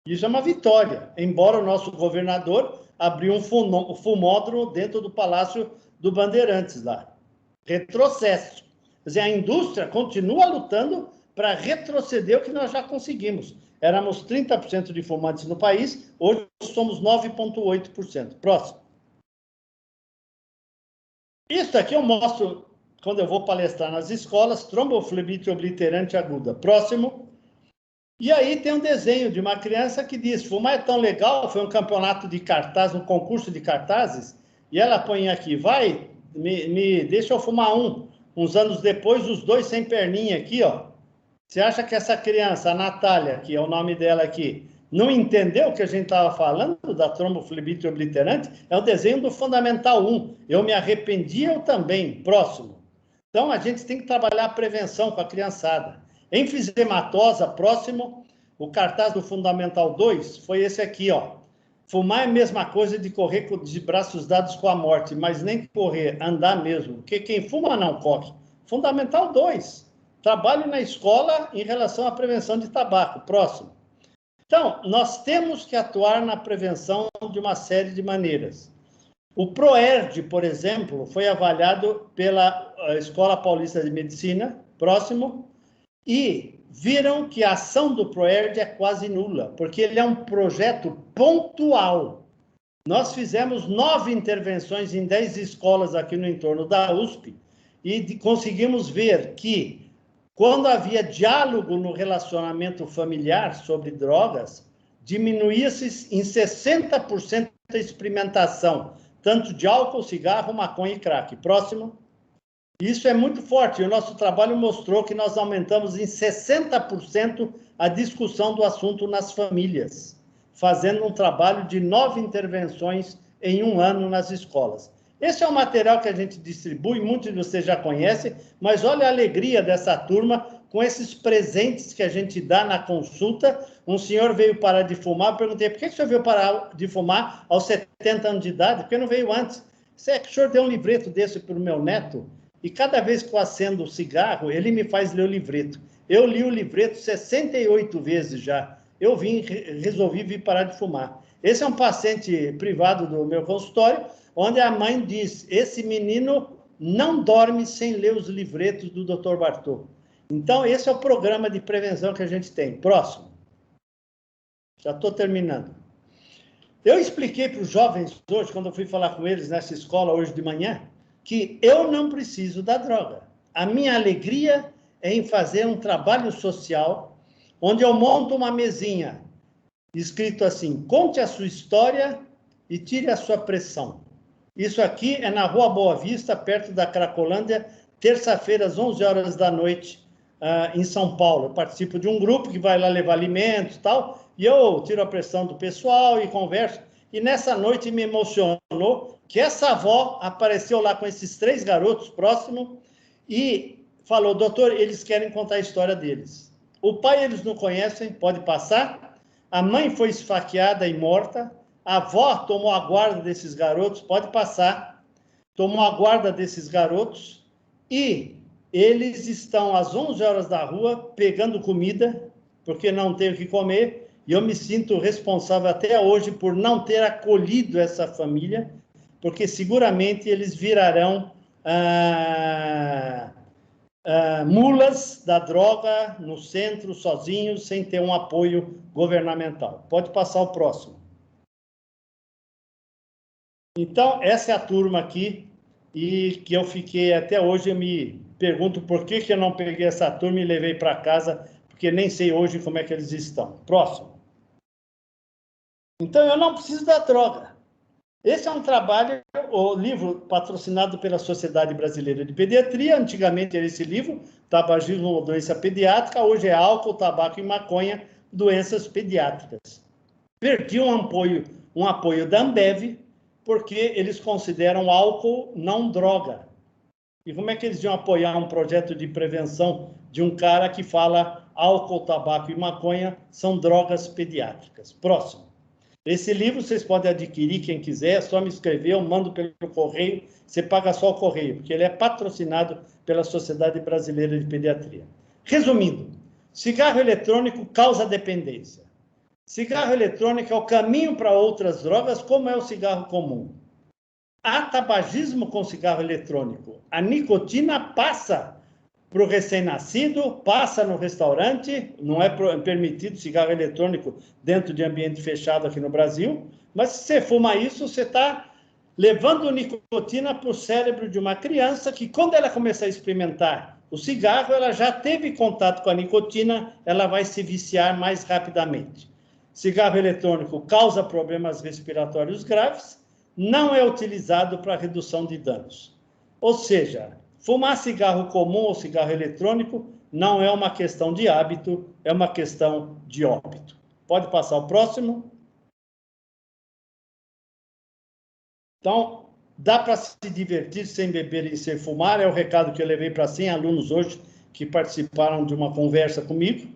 Isso é uma vitória, embora o nosso governador abriu um fumódromo dentro do Palácio do Bandeirantes lá. Retrocesso. Quer dizer, a indústria continua lutando para retroceder o que nós já conseguimos. Éramos 30% de fumantes no país, hoje somos 9,8%. Próximo. Isso aqui eu mostro quando eu vou palestrar nas escolas, tromboflebite obliterante aguda. Próximo. E aí tem um desenho de uma criança que diz, fumar é tão legal, foi um campeonato de cartaz, um concurso de cartazes, e ela põe aqui, vai, deixa eu fumar um. Uns anos depois, os dois sem perninha aqui, ó. Você acha que essa criança, a Natália, que é o nome dela aqui, não entendeu o que a gente estava falando da tromboflebite obliterante? É um desenho do Fundamental 1. Eu me arrependi, eu também. Próximo. Então, a gente tem que trabalhar a prevenção com a criançada. Enfisematosa, próximo, o cartaz do Fundamental 2 foi esse aqui, ó. Fumar é a mesma coisa de correr de braços dados com a morte, mas nem correr, andar mesmo. Porque quem fuma não corre. Fundamental 2. Trabalho na escola em relação à prevenção de tabaco. Próximo. Então, nós temos que atuar na prevenção de uma série de maneiras. O PROERD, por exemplo, foi avaliado pela Escola Paulista de Medicina. Próximo. E viram que a ação do PROERD é quase nula, porque ele é um projeto pontual. Nós fizemos 9 intervenções em 10 escolas aqui no entorno da USP e conseguimos ver que, quando havia diálogo no relacionamento familiar sobre drogas, diminuía-se em 60% a experimentação, tanto de álcool, cigarro, maconha e crack. Próximo. Isso é muito forte. O nosso trabalho mostrou que nós aumentamos em 60% a discussão do assunto nas famílias, fazendo um trabalho de 9 intervenções em um ano nas escolas. Esse é um material que a gente distribui, muitos de vocês já conhecem, mas olha a alegria dessa turma com esses presentes que a gente dá na consulta. Um senhor veio parar de fumar, perguntei, por que o senhor veio parar de fumar aos 70 anos de idade? Porque não veio antes. É que o senhor deu um livreto desse para o meu neto, e cada vez que eu acendo o cigarro, ele me faz ler o livreto. Eu li o livreto 68 vezes já. Eu resolvi vir parar de fumar. Esse é um paciente privado do meu consultório, onde a mãe diz, esse menino não dorme sem ler os livretos do Dr. Bartô. Então, esse é o programa de prevenção que a gente tem. Próximo. Já estou terminando. Eu expliquei para os jovens hoje, quando eu fui falar com eles nessa escola hoje de manhã, que eu não preciso da droga. A minha alegria é em fazer um trabalho social, onde eu monto uma mesinha, escrito assim, conte a sua história e tire a sua pressão. Isso aqui é na Rua Boa Vista, perto da Cracolândia, terça-feira, às 11 horas da noite, em São Paulo. Eu participo de um grupo que vai lá levar alimentos e tal, e eu tiro a pressão do pessoal e converso. E nessa noite me emocionou que essa avó apareceu lá com esses 3 garotos próximos e falou, doutor, eles querem contar a história deles. O pai eles não conhecem, pode passar. A mãe foi esfaqueada e morta. A avó tomou a guarda desses garotos, pode passar. Tomou a guarda desses garotos e eles estão às 11 horas da rua pegando comida, porque não tem o que comer. E eu me sinto responsável até hoje por não ter acolhido essa família, porque seguramente eles virarão mulas da droga no centro, sozinhos, sem ter um apoio governamental. Pode passar o próximo. Então, essa é a turma aqui, e que eu fiquei até hoje, eu me pergunto por que eu não peguei essa turma e levei para casa, porque nem sei hoje como é que eles estão. Próximo. Então, eu não preciso da droga. Esse é um trabalho, o livro patrocinado pela Sociedade Brasileira de Pediatria, antigamente era esse livro, Tabagismo, doença pediátrica, hoje é álcool, tabaco e maconha, doenças pediátricas. Perdi um apoio da Ambev, porque eles consideram álcool não droga. E como é que eles iam apoiar um projeto de prevenção de um cara que fala álcool, tabaco e maconha são drogas pediátricas. Próximo. Esse livro vocês podem adquirir, quem quiser, é só me escrever, eu mando pelo correio, você paga só o correio, porque ele é patrocinado pela Sociedade Brasileira de Pediatria. Resumindo, cigarro eletrônico causa dependência. Cigarro eletrônico é o caminho para outras drogas, como é o cigarro comum. Há tabagismo com cigarro eletrônico. A nicotina passa para o recém-nascido, passa no restaurante, não é permitido cigarro eletrônico dentro de ambiente fechado aqui no Brasil, mas se você fuma isso, você está levando nicotina para o cérebro de uma criança que, quando ela começar a experimentar o cigarro, ela já teve contato com a nicotina, ela vai se viciar mais rapidamente. Cigarro eletrônico causa problemas respiratórios graves, não é utilizado para redução de danos. Ou seja, fumar cigarro comum ou cigarro eletrônico não é uma questão de hábito, é uma questão de óbito. Pode passar o próximo. Então, dá para se divertir sem beber e sem fumar, é o recado que eu levei para 100 alunos hoje que participaram de uma conversa comigo.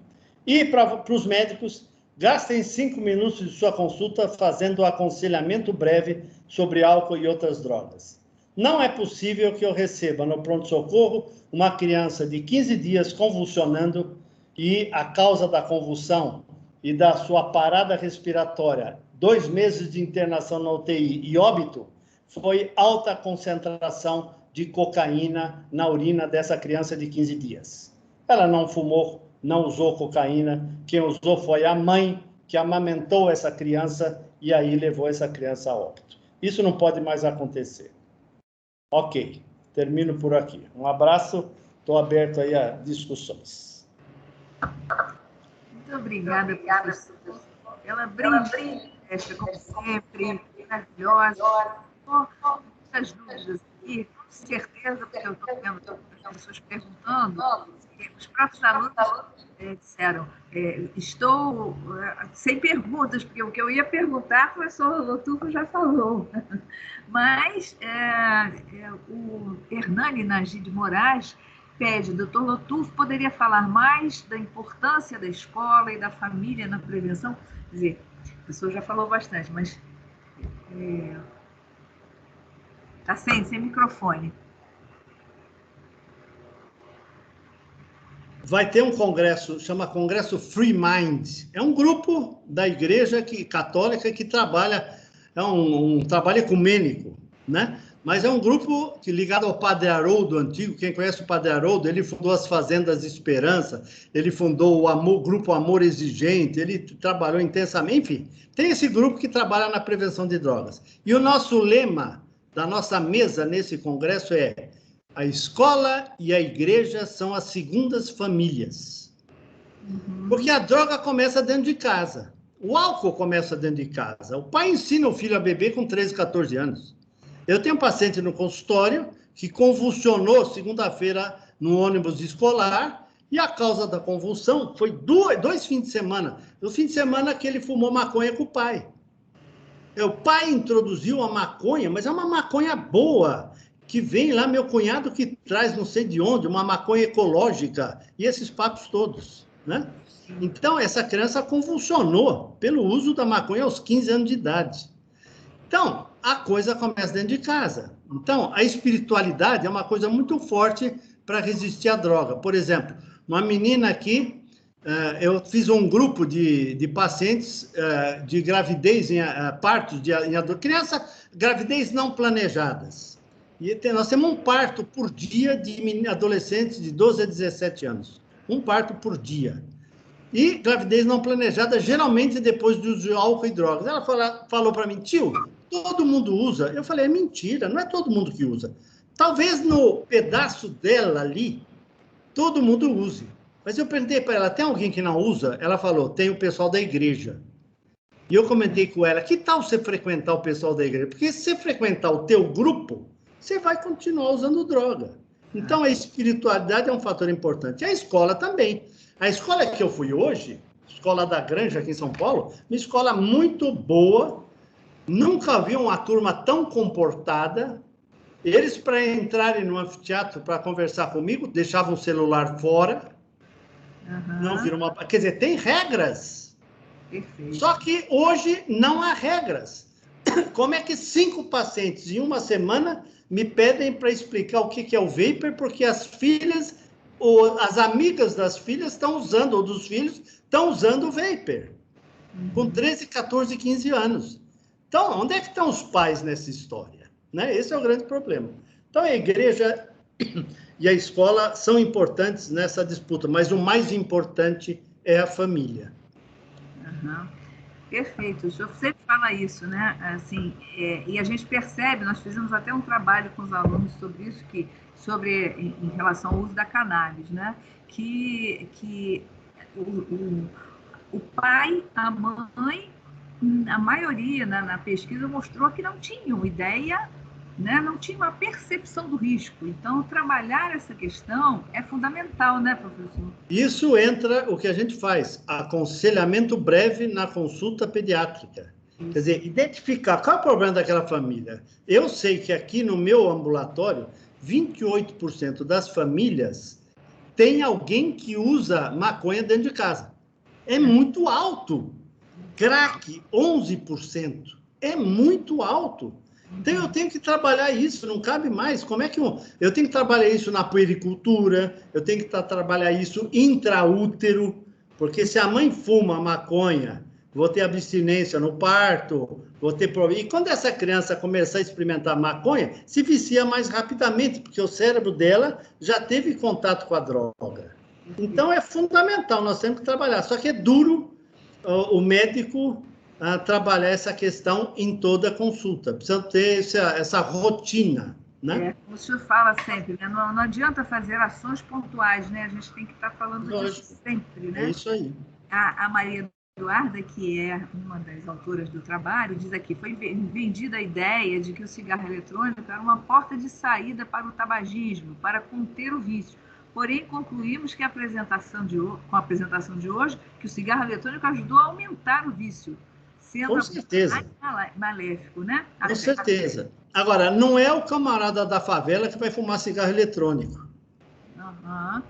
E para os médicos, gastem 5 minutos de sua consulta fazendo aconselhamento breve sobre álcool e outras drogas. Não é possível que eu receba no pronto-socorro uma criança de 15 dias convulsionando e a causa da convulsão e da sua parada respiratória, 2 meses de internação na UTI e óbito, foi alta concentração de cocaína na urina dessa criança de 15 dias. Ela não fumou, não usou cocaína, quem usou foi a mãe que amamentou essa criança e aí levou essa criança a óbito. Isso não pode mais acontecer. Ok, termino por aqui. Um abraço, estou aberto aí a discussões. Muito obrigada, professora. Ela brilha, como sempre, maravilhosa. Muitas dúvidas aqui, com certeza, porque eu estou vendo as pessoas perguntando, os próprios alunos disseram, estou sem perguntas, porque o que eu ia perguntar, o professor Lotufo já falou. Mas o Hernani Nagy de Moraes pede, doutor Lotufo, poderia falar mais da importância da escola e da família na prevenção? Quer dizer, o professor já falou bastante, mas está sem microfone. Vai ter um congresso, chama Congresso Free Mind. É um grupo da Igreja Católica que trabalha, é um trabalho ecumênico, né? Mas é um grupo ligado ao Padre Haroldo antigo. Quem conhece o Padre Haroldo, ele fundou as Fazendas de Esperança, ele fundou o Grupo Amor Exigente, ele trabalhou intensamente. Enfim, tem esse grupo que trabalha na prevenção de drogas. E o nosso lema da nossa mesa nesse congresso é: a escola e a igreja são as segundas famílias. Porque a droga começa dentro de casa. O álcool começa dentro de casa. O pai ensina o filho a beber com 13, 14 anos. Eu tenho um paciente no consultório que convulsionou segunda-feira no ônibus escolar e a causa da convulsão foi 2 fins de semana. O fim de semana que ele fumou maconha com o pai. O pai introduziu a maconha, mas é uma maconha boa, que vem lá, meu cunhado que traz não sei de onde, uma maconha ecológica, e esses papos todos, né? Então, essa criança convulsionou pelo uso da maconha aos 15 anos de idade. Então, a coisa começa dentro de casa. Então, a espiritualidade é uma coisa muito forte para resistir à droga. Por exemplo, uma menina aqui, eu fiz um grupo de pacientes de gravidez, partos de criança, gravidez não planejadas. E nós temos um parto por dia de adolescentes de 12 a 17 anos. Um parto por dia. E gravidez não planejada, geralmente depois do uso de álcool e drogas. Ela falou para mim, tio, todo mundo usa. Eu falei, é mentira, não é todo mundo que usa. Talvez no pedaço dela ali, todo mundo use. Mas eu perguntei para ela, tem alguém que não usa? Ela falou, tem o pessoal da igreja. E eu comentei com ela, que tal você frequentar o pessoal da igreja? Porque se você frequentar o teu grupo, você vai continuar usando droga. Então, a espiritualidade é um fator importante. A escola também. A escola que eu fui hoje, Escola da Granja, aqui em São Paulo, uma escola muito boa, nunca vi uma turma tão comportada. Eles, para entrarem no anfiteatro para conversar comigo, deixavam o celular fora, Não vira uma... Quer dizer, tem regras. Perfeito. Só que hoje não há regras. Como é que 5 pacientes em uma semana me pedem para explicar o que é o vapor, porque as filhas, ou as amigas das filhas estão usando, ou dos filhos, estão usando o vapor, com 13, 14, 15 anos. Então, onde é que estão os pais nessa história? Né? Esse é o grande problema. Então, a igreja e a escola são importantes nessa disputa, mas o mais importante é a família. Perfeito, o senhor sempre fala isso, né? Assim, e a gente percebe, nós fizemos até um trabalho com os alunos sobre isso, em relação ao uso da cannabis, né? Que o pai, a mãe, a maioria na pesquisa mostrou que não tinham ideia, né? Não tinham a percepção do risco. Então, trabalhar essa questão é fundamental, né, professor? Isso entra o que a gente faz, aconselhamento breve na consulta pediátrica. Isso. Quer dizer, identificar qual é o problema daquela família. Eu sei que aqui no meu ambulatório, 28% das famílias tem alguém que usa maconha dentro de casa. É muito alto. Crack, 11%. É muito alto. Então, eu tenho que trabalhar isso, não cabe mais. Como é que eu tenho que trabalhar isso na puericultura, eu tenho que trabalhar isso intraútero, porque se a mãe fuma maconha, vou ter abstinência no parto, vou ter problema. E quando essa criança começar a experimentar maconha, se vicia mais rapidamente, porque o cérebro dela já teve contato com a droga. Então, é fundamental, nós temos que trabalhar. Só que é duro o médico trabalhar essa questão em toda a consulta. Precisa ter essa rotina, né? Como o senhor fala sempre, né? Não adianta fazer ações pontuais, né? A gente tem que estar falando disso sempre, né? É isso aí. A Maria Eduarda, que é uma das autoras do trabalho, diz aqui, foi vendida a ideia de que o cigarro eletrônico era uma porta de saída para o tabagismo, para conter o vício. Porém, concluímos que com a apresentação de hoje, que o cigarro eletrônico ajudou a aumentar o vício, sendo com certeza mais maléfico, né? Com certeza. Agora, não é o camarada da favela que vai fumar cigarro eletrônico. Tá?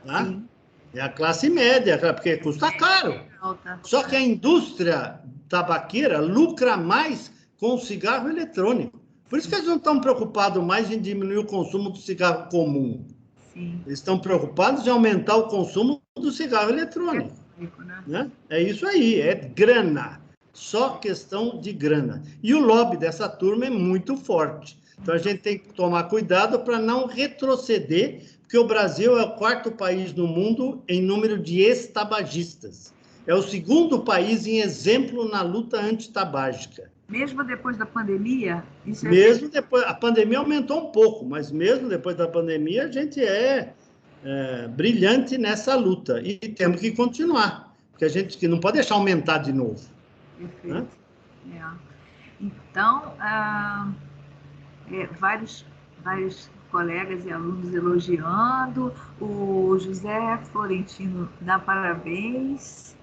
É a classe média, porque custa caro. Só que a indústria tabaqueira lucra mais com o cigarro eletrônico. Por isso que eles não estão preocupados mais em diminuir o consumo do cigarro comum. Sim. Eles estão preocupados em aumentar o consumo do cigarro eletrônico. Né? É isso aí, é grana. Só questão de grana. E o lobby dessa turma é muito forte. Então, a gente tem que tomar cuidado para não retroceder, porque o Brasil é o 4º país no mundo em número de ex-tabagistas. É o 2º país em exemplo na luta antitabágica. Mesmo depois da pandemia? Mesmo depois, a pandemia aumentou um pouco, mas mesmo depois da pandemia, a gente é brilhante nessa luta. E temos que continuar, porque a gente não pode deixar aumentar de novo. Perfeito. Então, vários colegas e alunos elogiando, o José Florentino dá parabéns,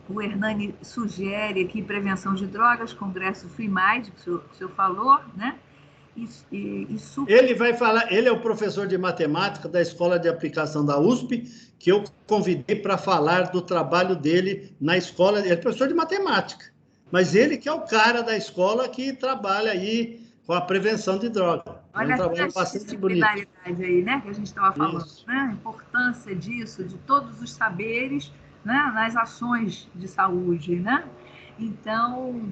o Hernani sugere aqui prevenção de drogas, Congresso Free Mind, que o senhor falou, né? Ele vai falar, ele é o professor de matemática da Escola de Aplicação da USP, que eu convidei para falar do trabalho dele na escola. Ele é professor de matemática, mas ele que é o cara da escola que trabalha aí com a prevenção de droga. Olha, um trabalho bastante bonito aí, né, que a gente estava falando, né? A importância disso, de todos os saberes, né, nas ações de saúde, né? Então,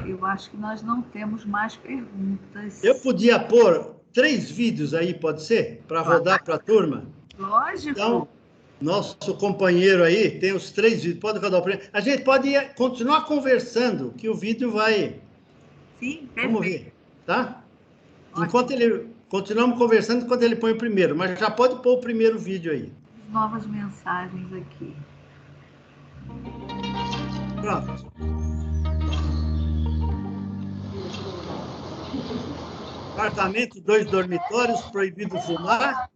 eu acho que nós não temos mais perguntas. Eu podia pôr 3 vídeos aí, pode ser? Para rodar para a turma? Lógico. Então, nosso companheiro aí tem os 3 vídeos. Pode rodar o primeiro. A gente pode continuar conversando, que o vídeo vai... Sim, perfeito. Vamos ver, tá? Enquanto continuamos conversando enquanto ele põe o primeiro, mas já pode pôr o primeiro vídeo aí. Novas mensagens aqui. Pronto. Apartamento, 2 dormitórios, proibido fumar.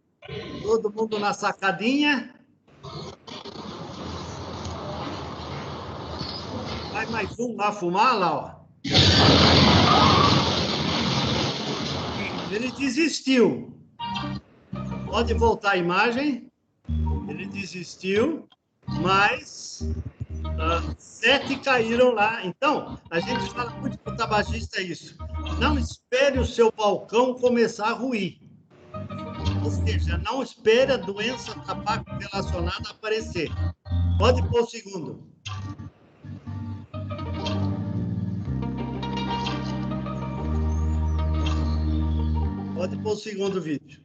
Todo mundo na sacadinha. Vai mais um lá fumar, lá, ó. Ele desistiu. Pode voltar a imagem. Ele desistiu, mas 7 caíram lá. Então, a gente fala muito para o tabagista isso. Não espere o seu balcão começar a ruir. Ou seja, não espere a doença tabaco relacionada aparecer. Pode pôr o segundo. Pode pôr o segundo vídeo.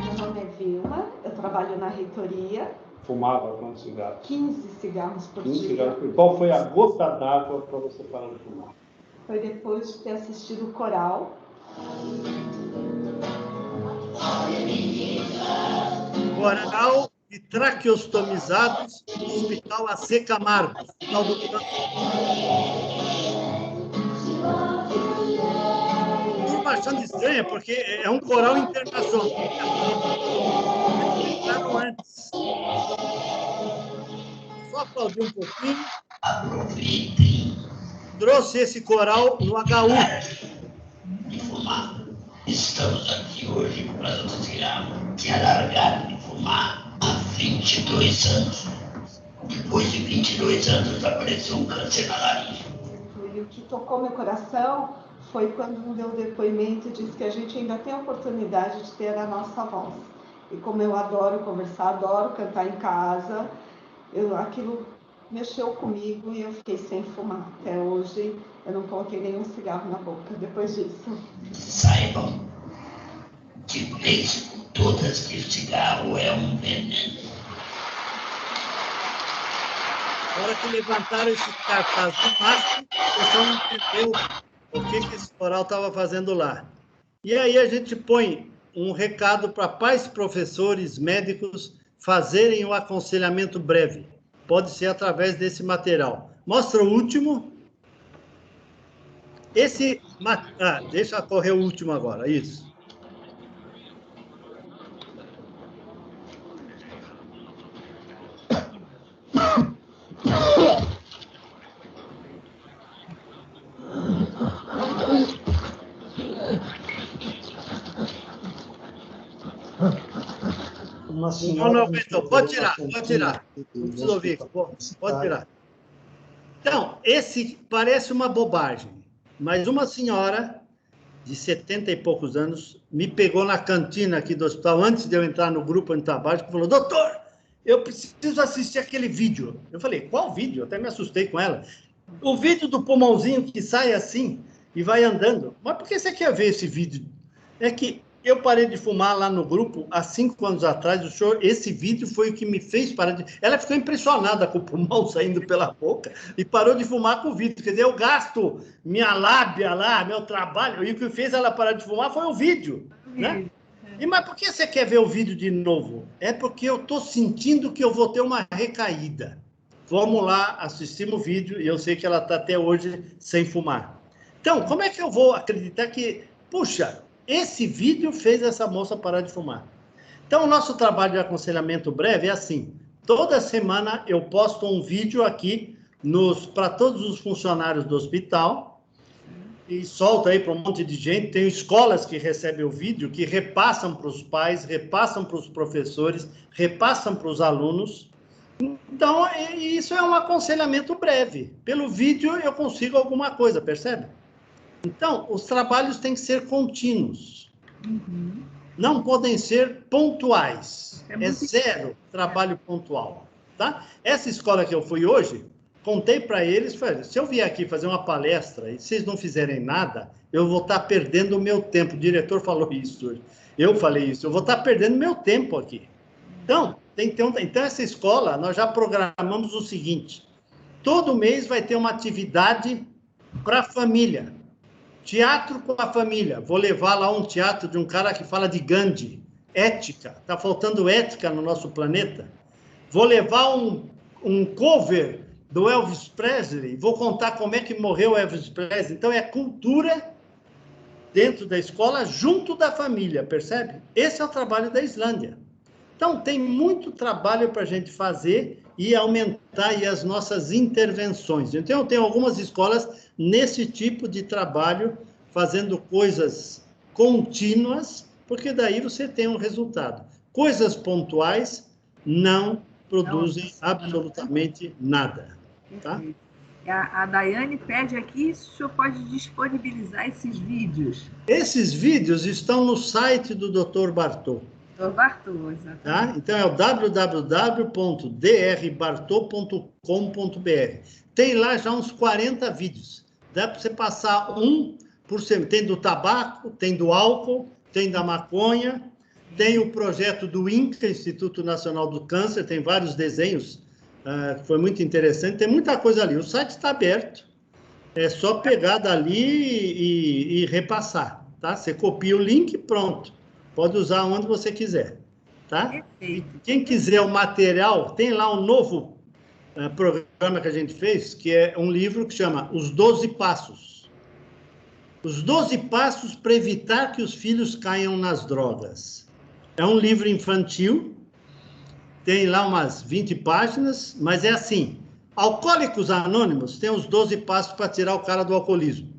Meu nome é Vilma, eu trabalho na reitoria. Fumava quantos cigarros? 15 cigarros por 15 dia. cigarros por dia. Qual foi a gota d'água para você parar de fumar? Foi depois de ter assistido o coral. Coral de traqueostomizados do Hospital AC Camargo, Hospital do Estou achando estranho, porque é um coral internacional. Entraram antes. Só aplaudir um pouquinho. Trouxe esse coral no HU. Estamos aqui hoje para anunciar que a largada de fumar há 22 anos. Depois de 22 anos apareceu um câncer na laringe. E o que tocou meu coração foi quando um deu depoimento e disse que a gente ainda tem a oportunidade de ter a nossa voz. E como eu adoro conversar, adoro cantar em casa, aquilo mexeu comigo e eu fiquei sem fumar. Até hoje eu não coloquei nenhum cigarro na boca depois disso. Saibam que vez por todas que o cigarro é um veneno. Na hora que levantaram esse cartaz do mastro, o pessoal não entendeu o que esse coral estava fazendo lá. E aí a gente põe um recado para pais, professores, médicos fazerem o aconselhamento breve. Pode ser através desse material. Mostra o último. Deixa correr o último agora, isso. Uma senhora... Não, pode tirar. Não precisa ouvir, pode tirar. Então, esse parece uma bobagem, mas uma senhora de 70 e poucos anos me pegou na cantina aqui do hospital, antes de eu entrar no grupo antitabágico, e falou: doutor, eu preciso assistir aquele vídeo. Eu falei: qual vídeo? Eu até me assustei com ela. O vídeo do pulmãozinho que sai assim e vai andando. Mas por que você quer ver esse vídeo? É que eu parei de fumar lá no grupo há 5 anos atrás. Esse vídeo foi o que me fez parar de... Ela ficou impressionada com o pulmão saindo pela boca e parou de fumar com o vídeo. Quer dizer, eu gasto minha lábia lá, meu trabalho, e o que fez ela parar de fumar foi o vídeo, né? Mas por que você quer ver o vídeo de novo? É porque eu estou sentindo que eu vou ter uma recaída. Vamos lá, assistimos o vídeo, e eu sei que ela está até hoje sem fumar. Então, como é que eu vou acreditar que, puxa, esse vídeo fez essa moça parar de fumar? Então, o nosso trabalho de aconselhamento breve é assim: toda semana eu posto um vídeo aqui para todos os funcionários do hospital e solto aí para um monte de gente. Tem escolas que recebem o vídeo, que repassam para os pais, repassam para os professores, repassam para os alunos. Então, isso é um aconselhamento breve. Pelo vídeo eu consigo alguma coisa, percebe? Então, os trabalhos têm que ser contínuos. Uhum. Não podem ser pontuais. É zero trabalho pontual. Tá? Essa escola que eu fui hoje, contei para eles, falei: se eu vier aqui fazer uma palestra e vocês não fizerem nada, eu vou estar perdendo o meu tempo. O diretor falou isso hoje. Eu falei isso. Eu vou estar perdendo meu tempo aqui. Então, então, essa escola, nós já programamos o seguinte: todo mês vai ter uma atividade para a família. Teatro com a família. Vou levar lá um teatro de um cara que fala de Gandhi. Ética. Está faltando ética no nosso planeta. Vou levar um cover do Elvis Presley. Vou contar como é que morreu Elvis Presley. Então, é cultura dentro da escola, junto da família, percebe? Esse é o trabalho da Islândia. Então, tem muito trabalho para a gente fazer e aumentar aí as nossas intervenções. Então, eu tenho algumas escolas nesse tipo de trabalho, fazendo coisas contínuas, porque daí você tem um resultado. Coisas pontuais não produzem absolutamente nada. Tá? A Daiane pede aqui se o senhor pode disponibilizar esses vídeos. Esses vídeos estão no site do Dr. Bartô. Dr. Bartô, exatamente. Tá? Então, é o www.drbartô.com.br. Tem lá já uns 40 vídeos. Dá para você passar um por semana. Tem do tabaco, tem do álcool, tem da maconha, tem o projeto do INCA, Instituto Nacional do Câncer, tem vários desenhos, que foi muito interessante. Tem muita coisa ali. O site está aberto. É só pegar dali e repassar. Tá? Você copia o link e pronto. Pode usar onde você quiser, tá? Quem quiser o material, tem lá um novo programa que a gente fez, que é um livro que chama Os 12 Passos. Os 12 Passos para evitar que os filhos caiam nas drogas. É um livro infantil, tem lá umas 20 páginas, mas é assim, Alcoólicos Anônimos tem os 12 passos para tirar o cara do alcoolismo.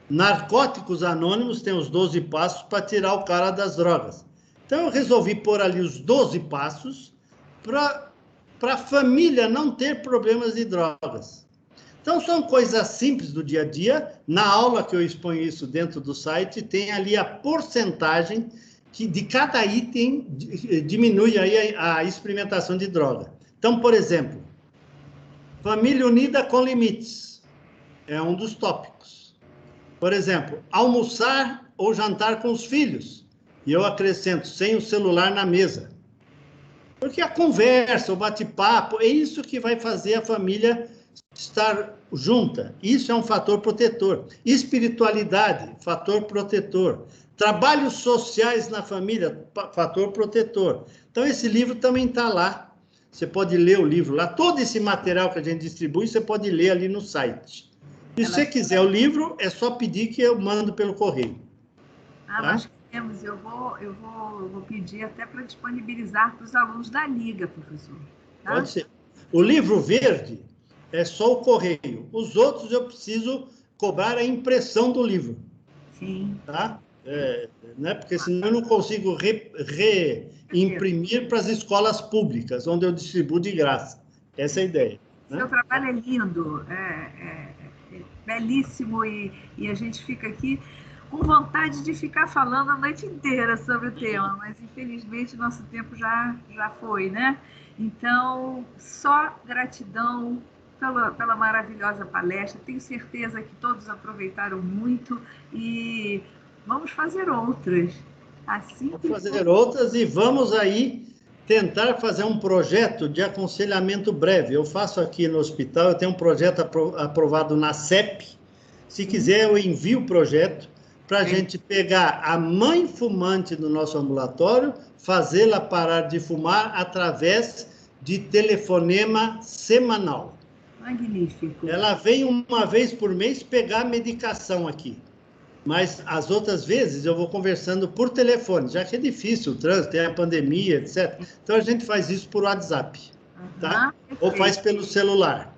Narcóticos Anônimos tem os 12 passos para tirar o cara das drogas. Então, eu resolvi pôr ali os 12 passos para a família não ter problemas de drogas. Então, são coisas simples do dia a dia. Na aula que eu exponho isso dentro do site, tem ali a porcentagem que de cada item diminui aí a experimentação de droga. Então, por exemplo, família unida com limites é um dos tópicos. Por exemplo, almoçar ou jantar com os filhos. E eu acrescento, sem o celular na mesa. Porque a conversa, o bate-papo, é isso que vai fazer a família estar junta. Isso é um fator protetor. Espiritualidade, fator protetor. Trabalhos sociais na família, fator protetor. Então, esse livro também está lá. Você pode ler o livro lá. Todo esse material que a gente distribui, você pode ler ali no site. E se você quiser o livro, é só pedir que eu mando pelo correio. Tá? Nós temos. Eu vou pedir até para disponibilizar para os alunos da Liga, professor. Tá? Pode ser. O livro verde é só o correio. Os outros eu preciso cobrar a impressão do livro. Sim. Tá? Né? Porque senão eu não consigo reimprimir para as escolas públicas, onde eu distribuo de graça. Essa é a ideia. Né? Seu trabalho é lindo, belíssimo, e a gente fica aqui com vontade de ficar falando a noite inteira sobre o tema, mas infelizmente nosso tempo já foi, né? Então, só gratidão pela maravilhosa palestra. Tenho certeza que todos aproveitaram muito e vamos fazer outras. Vamos fazer outras e vamos aí tentar fazer um projeto de aconselhamento breve. Eu faço aqui no hospital, eu tenho um projeto aprovado na CEP. Se quiser, eu envio o projeto para a gente pegar a mãe fumante do nosso ambulatório, fazê-la parar de fumar através de telefonema semanal. Magnífico. Ela vem uma vez por mês pegar a medicação aqui. Mas as outras vezes eu vou conversando por telefone, já que é difícil o trânsito, tem a pandemia, etc. Então, a gente faz isso por WhatsApp, tá? Ou faz pelo celular.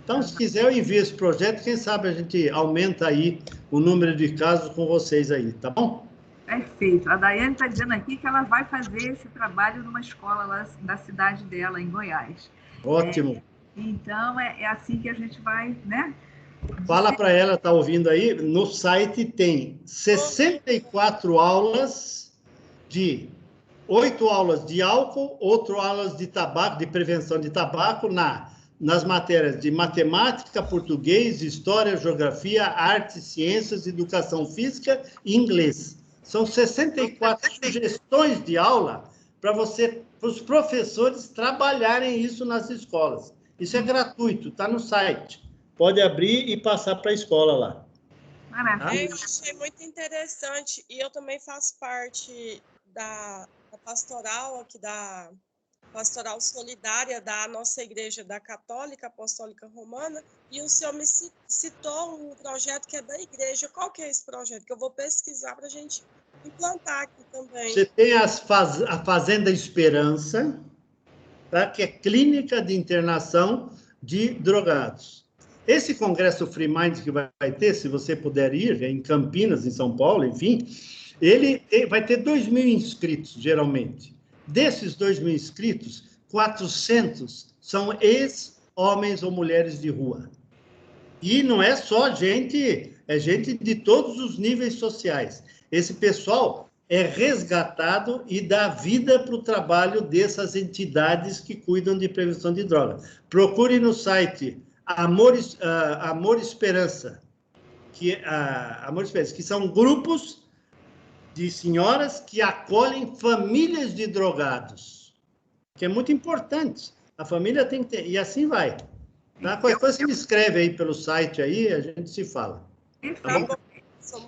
Então, se quiser, eu envio esse projeto, quem sabe a gente aumenta aí o número de casos com vocês aí, tá bom? Perfeito. A Daiane está dizendo aqui que ela vai fazer esse trabalho numa escola lá da cidade dela, em Goiás. Ótimo. Então, é assim que a gente vai, né? Fala para ela, tá ouvindo aí? No site tem 64 aulas 8 aulas de álcool, 8 aulas de tabaco, de prevenção de tabaco, nas matérias de matemática, português, história, geografia, artes, ciências, educação física e inglês. São 64 sugestões de aula para os professores trabalharem isso nas escolas. Isso é gratuito, está no site. Pode abrir e passar para a escola lá. Eu achei muito interessante, e eu também faço parte da pastoral aqui, da pastoral solidária da nossa igreja, da Católica Apostólica Romana, e o senhor me citou um projeto que é da igreja. Qual que é esse projeto? Que eu vou pesquisar para a gente implantar aqui também. Você tem a Fazenda Esperança, tá? Que é clínica de internação de drogados. Esse congresso Free Mind que vai ter, se você puder ir, em Campinas, em São Paulo, enfim, ele vai ter 2.000 inscritos, geralmente. Desses 2.000 inscritos, 400 são ex-homens ou mulheres de rua. E não é só gente, é gente de todos os níveis sociais. Esse pessoal é resgatado e dá vida para o trabalho dessas entidades que cuidam de prevenção de drogas. Procure no site Amor Esperança, que são grupos de senhoras que acolhem famílias de drogados, que é muito importante. A família tem que ter, e assim vai. Tá? Qualquer coisa você me escreve aí pelo site aí, a gente se fala. Tá bom?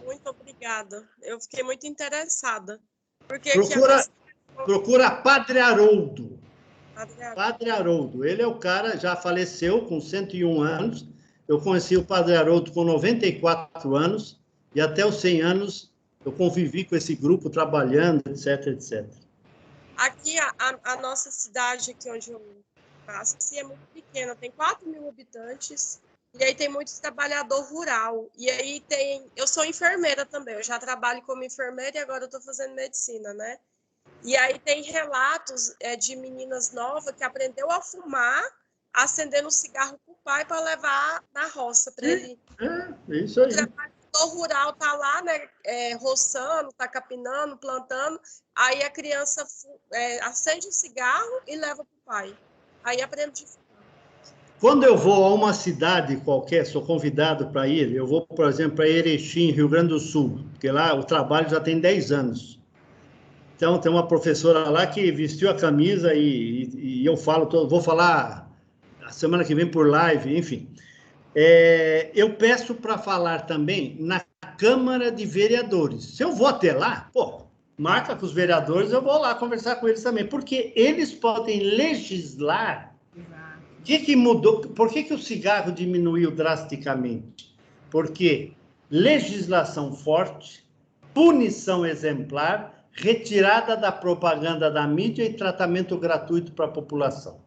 Muito obrigada. Eu fiquei muito interessada. Porque procura Padre Haroldo. Padre Haroldo. Ele é o cara, já faleceu com 101 anos. Eu conheci o Padre Haroldo com 94 anos. E até os 100 anos eu convivi com esse grupo, trabalhando, etc, etc. Aqui, a nossa cidade, aqui onde eu passo, é muito pequena. Tem 4.000 habitantes. E aí tem muito trabalhador rural. E aí eu sou enfermeira também, eu já trabalho como enfermeira e agora eu estou fazendo medicina, né? E aí tem relatos de meninas novas que aprendeu a fumar, acendendo um cigarro para o pai para levar na roça para ele. É isso aí. O trabalhador rural está lá, né, roçando, está capinando, plantando, aí a criança acende um cigarro e leva para o pai. Aí aprende a fumar. Quando eu vou a uma cidade qualquer, sou convidado para ir, eu vou, por exemplo, para Erechim, Rio Grande do Sul, porque lá o trabalho já tem 10 anos. Então, tem uma professora lá que vestiu a camisa e eu vou falar a semana que vem por live, enfim. Eu peço para falar também na Câmara de Vereadores. Se eu vou até lá, marca com os vereadores, eu vou lá conversar com eles também, porque eles podem legislar. O que mudou? Por que o cigarro diminuiu drasticamente? Porque legislação forte, punição exemplar, retirada da propaganda da mídia e tratamento gratuito para a população.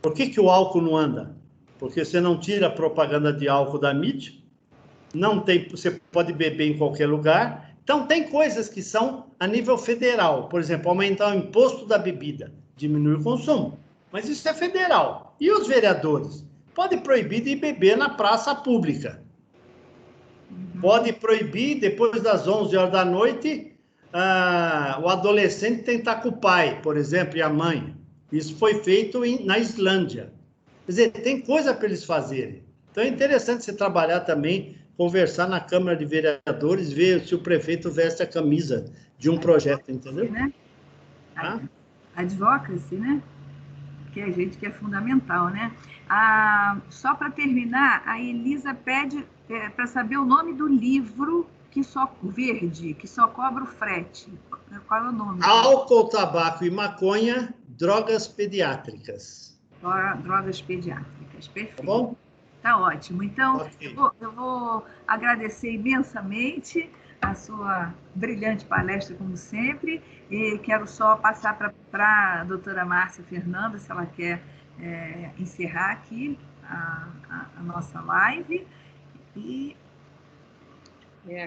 Por que o álcool não anda? Porque você não tira a propaganda de álcool da mídia, você pode beber em qualquer lugar. Então, tem coisas que são a nível federal. Por exemplo, aumentar o imposto da bebida, diminuir o consumo. Mas isso é federal. E os vereadores? Pode proibir de beber na praça pública. Pode proibir, depois das 11 horas da noite, o adolescente tentar com o pai, por exemplo, e a mãe. Isso foi feito na Islândia. Quer dizer, tem coisa para eles fazerem. Então, é interessante você trabalhar também, conversar na Câmara de Vereadores, ver se o prefeito veste a camisa de um projeto, entendeu? Né? Advocacy, né? Que a gente que é fundamental, né? Só para terminar, a Elisa pede para saber o nome do livro verde, que só cobra o frete. Qual é o nome? Álcool, tabaco e maconha, drogas pediátricas. Drogas pediátricas, perfeito. Tá bom? Tá ótimo. Então, okay. eu vou agradecer imensamente a sua brilhante palestra, como sempre, e quero só passar para a doutora Márcia Fernanda, se ela quer encerrar aqui a nossa live. E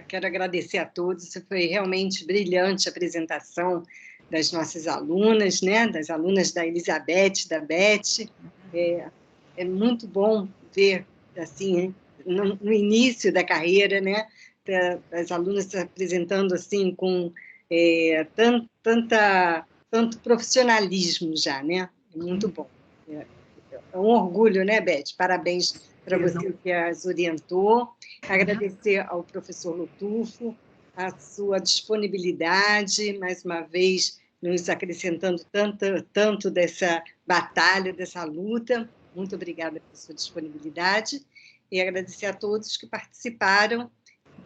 quero agradecer a todos, foi realmente brilhante a apresentação das nossas alunas, né? Das alunas da Elizabeth, da Beth. É muito bom ver, assim, no início da carreira, né? As alunas se apresentando assim com tanto profissionalismo já, né? Muito bom. É um orgulho, né, Beth? Parabéns para você que as orientou. Agradecer ao professor Lotufo a sua disponibilidade, mais uma vez, nos acrescentando tanto dessa batalha, dessa luta. Muito obrigada pela sua disponibilidade. E agradecer a todos que participaram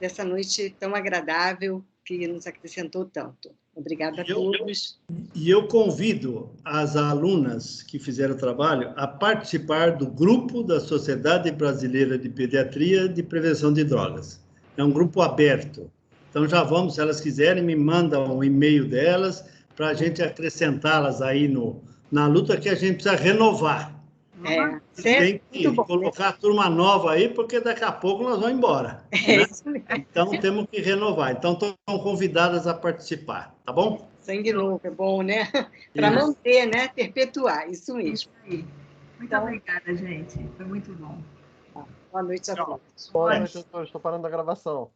dessa noite tão agradável que nos acrescentou tanto. Obrigada a todos. E eu convido as alunas que fizeram o trabalho a participar do grupo da Sociedade Brasileira de Pediatria de Prevenção de Drogas. É um grupo aberto. Então, já vamos, se elas quiserem, me mandam um e-mail delas para a gente acrescentá-las aí na luta que a gente precisa renovar. Tem que colocar a turma nova aí, porque daqui a pouco nós vamos embora. Né? Então, temos que renovar. Então, estão convidadas a participar, tá bom? Sangue novo, é bom, né? Para manter, né? Perpetuar, isso mesmo. Isso aí. Muito obrigada, gente. Foi muito bom. Boa noite a todos. Boa noite a todos. Estou parando a gravação.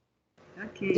Ok.